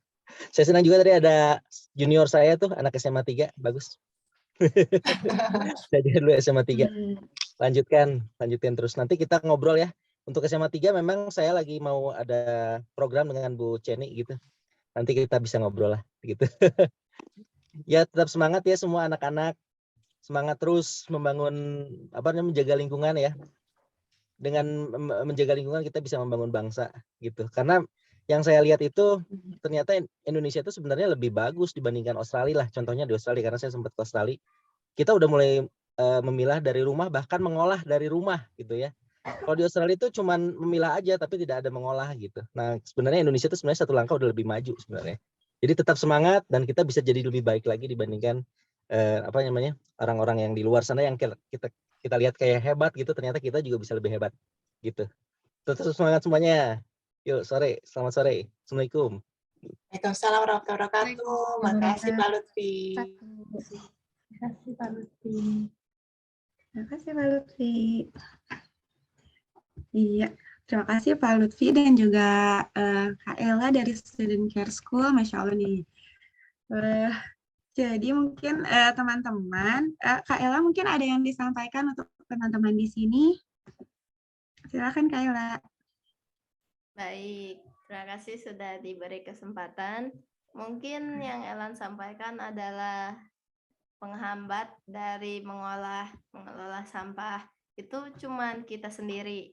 Saya senang juga tadi ada junior saya tuh, anak SMA 3, bagus. Saya juga dulu SMA 3. Lanjutkan terus. Nanti kita ngobrol ya. Untuk SMA 3 memang saya lagi mau ada program dengan Bu Ceni gitu. Nanti kita bisa ngobrol lah gitu. Ya tetap semangat ya semua anak-anak. Semangat terus membangun menjaga lingkungan ya. Dengan menjaga lingkungan kita bisa membangun bangsa gitu. Karena yang saya lihat itu ternyata Indonesia itu sebenarnya lebih bagus dibandingkan Australia lah. Contohnya di Australia, karena saya sempat ke Australia. Kita udah mulai memilah dari rumah, bahkan mengolah dari rumah gitu ya. Kalau di Australia itu cuman memilah aja tapi tidak ada mengolah gitu. Nah, sebenarnya Indonesia itu sebenarnya 1 langkah udah lebih maju sebenarnya. Jadi tetap semangat dan kita bisa jadi lebih baik lagi dibandingkan orang-orang yang di luar sana yang kita lihat kayak hebat gitu, ternyata kita juga bisa lebih hebat gitu. Tetap semangat semuanya. Yuk, selamat sore. Assalamualaikum. Waalaikumsalam warahmatullahi wabarakatuh. Makasih Pak Lutfi. Terima kasih Pak Lutfi. Terima kasih Pak Lutfi. Iya, terima kasih Pak Lutfi dan juga Kak Ella dari Student Care School, Masya Allah nih. Jadi mungkin teman-teman, Kak Ella mungkin ada yang disampaikan untuk teman-teman di sini. Silakan Kak Ella. Baik, terima kasih sudah diberi kesempatan. Mungkin yang Elan sampaikan adalah penghambat dari mengelola sampah itu cuman kita sendiri.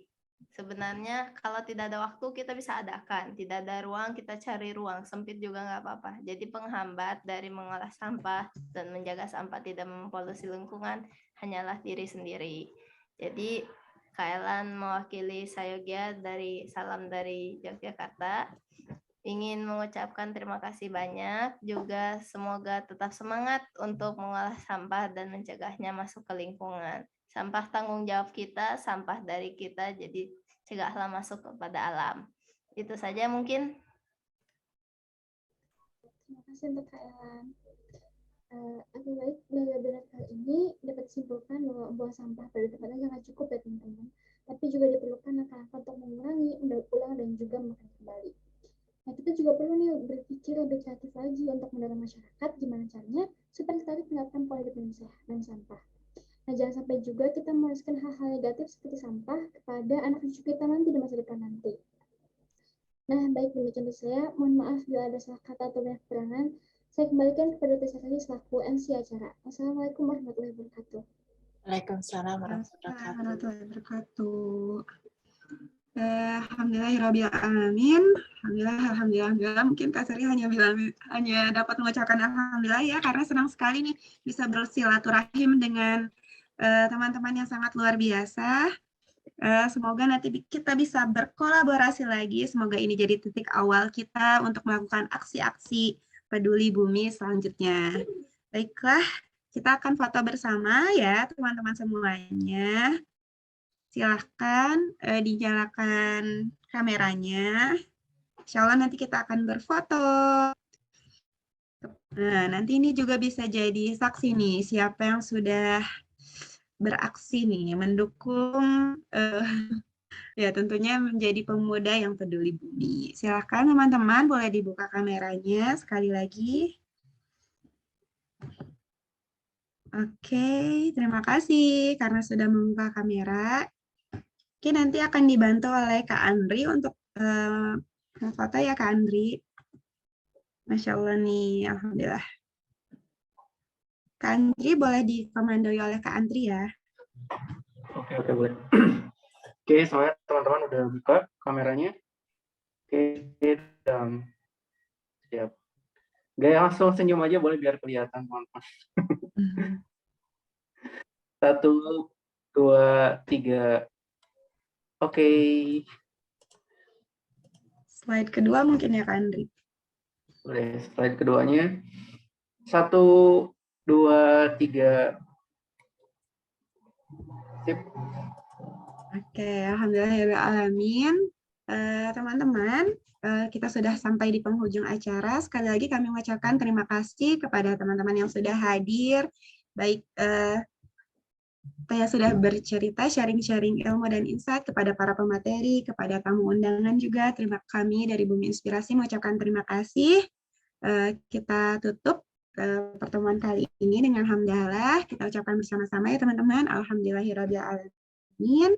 Sebenarnya kalau tidak ada waktu kita bisa adakan, tidak ada ruang kita cari ruang, sempit juga nggak apa-apa. Jadi penghambat dari mengolah sampah dan menjaga sampah tidak mempolusi lingkungan hanyalah diri sendiri. Jadi Kailan mewakili Sayogya dari salam dari Yogyakarta ingin mengucapkan terima kasih banyak, juga semoga tetap semangat untuk mengolah sampah dan mencegahnya masuk ke lingkungan. Sampah tanggung jawab kita, sampah dari kita, jadi cegahlah masuk kepada alam. Itu saja mungkin. Terima kasih untuk Kak Elan. Lebih baik dari webinar kali ini dapat disimpulkan bahwa buang sampah pada tempatnya sangat cukup ya teman-teman. Tapi juga diperlukan langkah-langkah untuk mengurangi, mendaur ulang, dan juga memakai kembali. Nah, kita juga perlu nih berpikir lebih kreatif lagi untuk mendorong masyarakat gimana caranya supaya kita menerapkan pola hidup yang sehat dan sampah. Nah, jangan sampai juga kita mewariskan hal-hal negatif seperti sampah kepada anak cucu kita nanti di masa depan nanti. Nah, baik demikian dari saya. Mohon maaf bila ada salah kata atau banyak kekurangan. Saya kembalikan kepada presentasi selaku MC acara. Wassalamualaikum warahmatullahi wabarakatuh. Waalaikumsalam warahmatullahi wabarakatuh. Alhamdulillahirrahmanirrahim. Alhamdulillah. Mungkin Kak Seri hanya dapat mengucapkan alhamdulillah ya, karena senang sekali nih bisa bersilaturahim dengan teman-teman yang sangat luar biasa. Semoga nanti kita bisa berkolaborasi lagi. Semoga ini jadi titik awal kita untuk melakukan aksi-aksi peduli bumi selanjutnya. Baiklah, kita akan foto bersama ya teman-teman semuanya. Silahkan dinyalakan kameranya. Insya Allah nanti kita akan berfoto. Nah, nanti ini juga bisa jadi saksi nih, siapa yang sudah beraksi nih, mendukung, ya tentunya menjadi pemuda yang peduli bumi. Silahkan teman-teman, boleh dibuka kameranya sekali lagi. Oke, terima kasih karena sudah membuka kamera. Oke, nanti akan dibantu oleh Kak Andri untuk foto ya Kak Andri. Masya Allah nih, alhamdulillah. Kak Andri boleh dikomandoi oleh Kak Andri ya. Oke, boleh. Oke, semuanya teman-teman udah buka kameranya. Oke, siap. Gak langsung senyum aja boleh biar kelihatan teman-teman. 1, 2, 3. Oke. Slide kedua mungkin ya Kak Andri. Boleh, slide keduanya. 1, 2, 3. Sip. Oke, alhamdulillahirrahmanirrahim. Teman-teman, kita sudah sampai di penghujung acara. Sekali lagi kami mengucapkan terima kasih kepada teman-teman yang sudah hadir, baik yang sudah bercerita, sharing-sharing ilmu dan insight, kepada para pemateri, kepada tamu undangan juga. Kami dari Bumi Inspirasi mengucapkan terima kasih. Kita tutup pertemuan kali ini dengan hamdalah. Kita ucapkan bersama-sama ya teman-teman. Alhamdulillahirabbil alamin.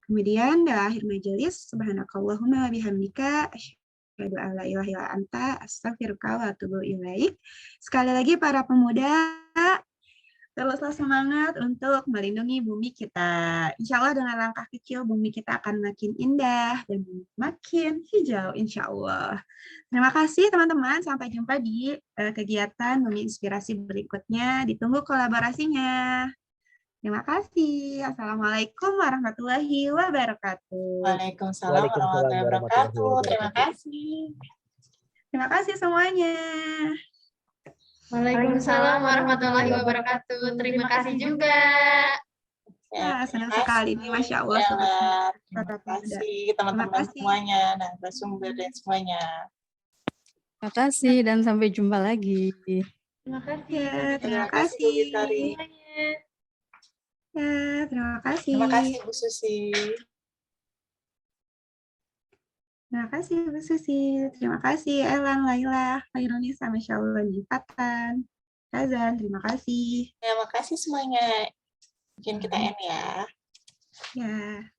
Kemudian di akhir majelis, subhanakallahumma wa bihamdika asyhadu an la ilaha illa anta astaghfiruka wa atubu ilaik. Sekali lagi para pemuda, teruslah semangat untuk melindungi bumi kita. Insya Allah dengan langkah kecil bumi kita akan makin indah dan makin hijau insya Allah. Terima kasih teman-teman, sampai jumpa di kegiatan Bumi Inspirasi berikutnya. Ditunggu kolaborasinya. Terima kasih. Assalamualaikum warahmatullahi wabarakatuh. Waalaikumsalam warahmatullahi wabarakatuh. Terima kasih. Terima kasih semuanya. Waalaikumsalam warahmatullahi wabarakatuh. Terima kasih juga. Ya, senang sekali nih, Masya Allah. Terima kasih teman-teman semuanya, dan narasumber dan semuanya. Terima kasih dan sampai jumpa lagi. Terima kasih. Ya, terima kasih. Ya, terima kasih. Terima kasih Bu Susi. Terima kasih Bu Susi. Terima kasih Elang, Laila, Khairunisa, Masya Allah, Fatan, Kazan, terima kasih. Terima kasih semuanya. Mungkin kita end ya. Ya.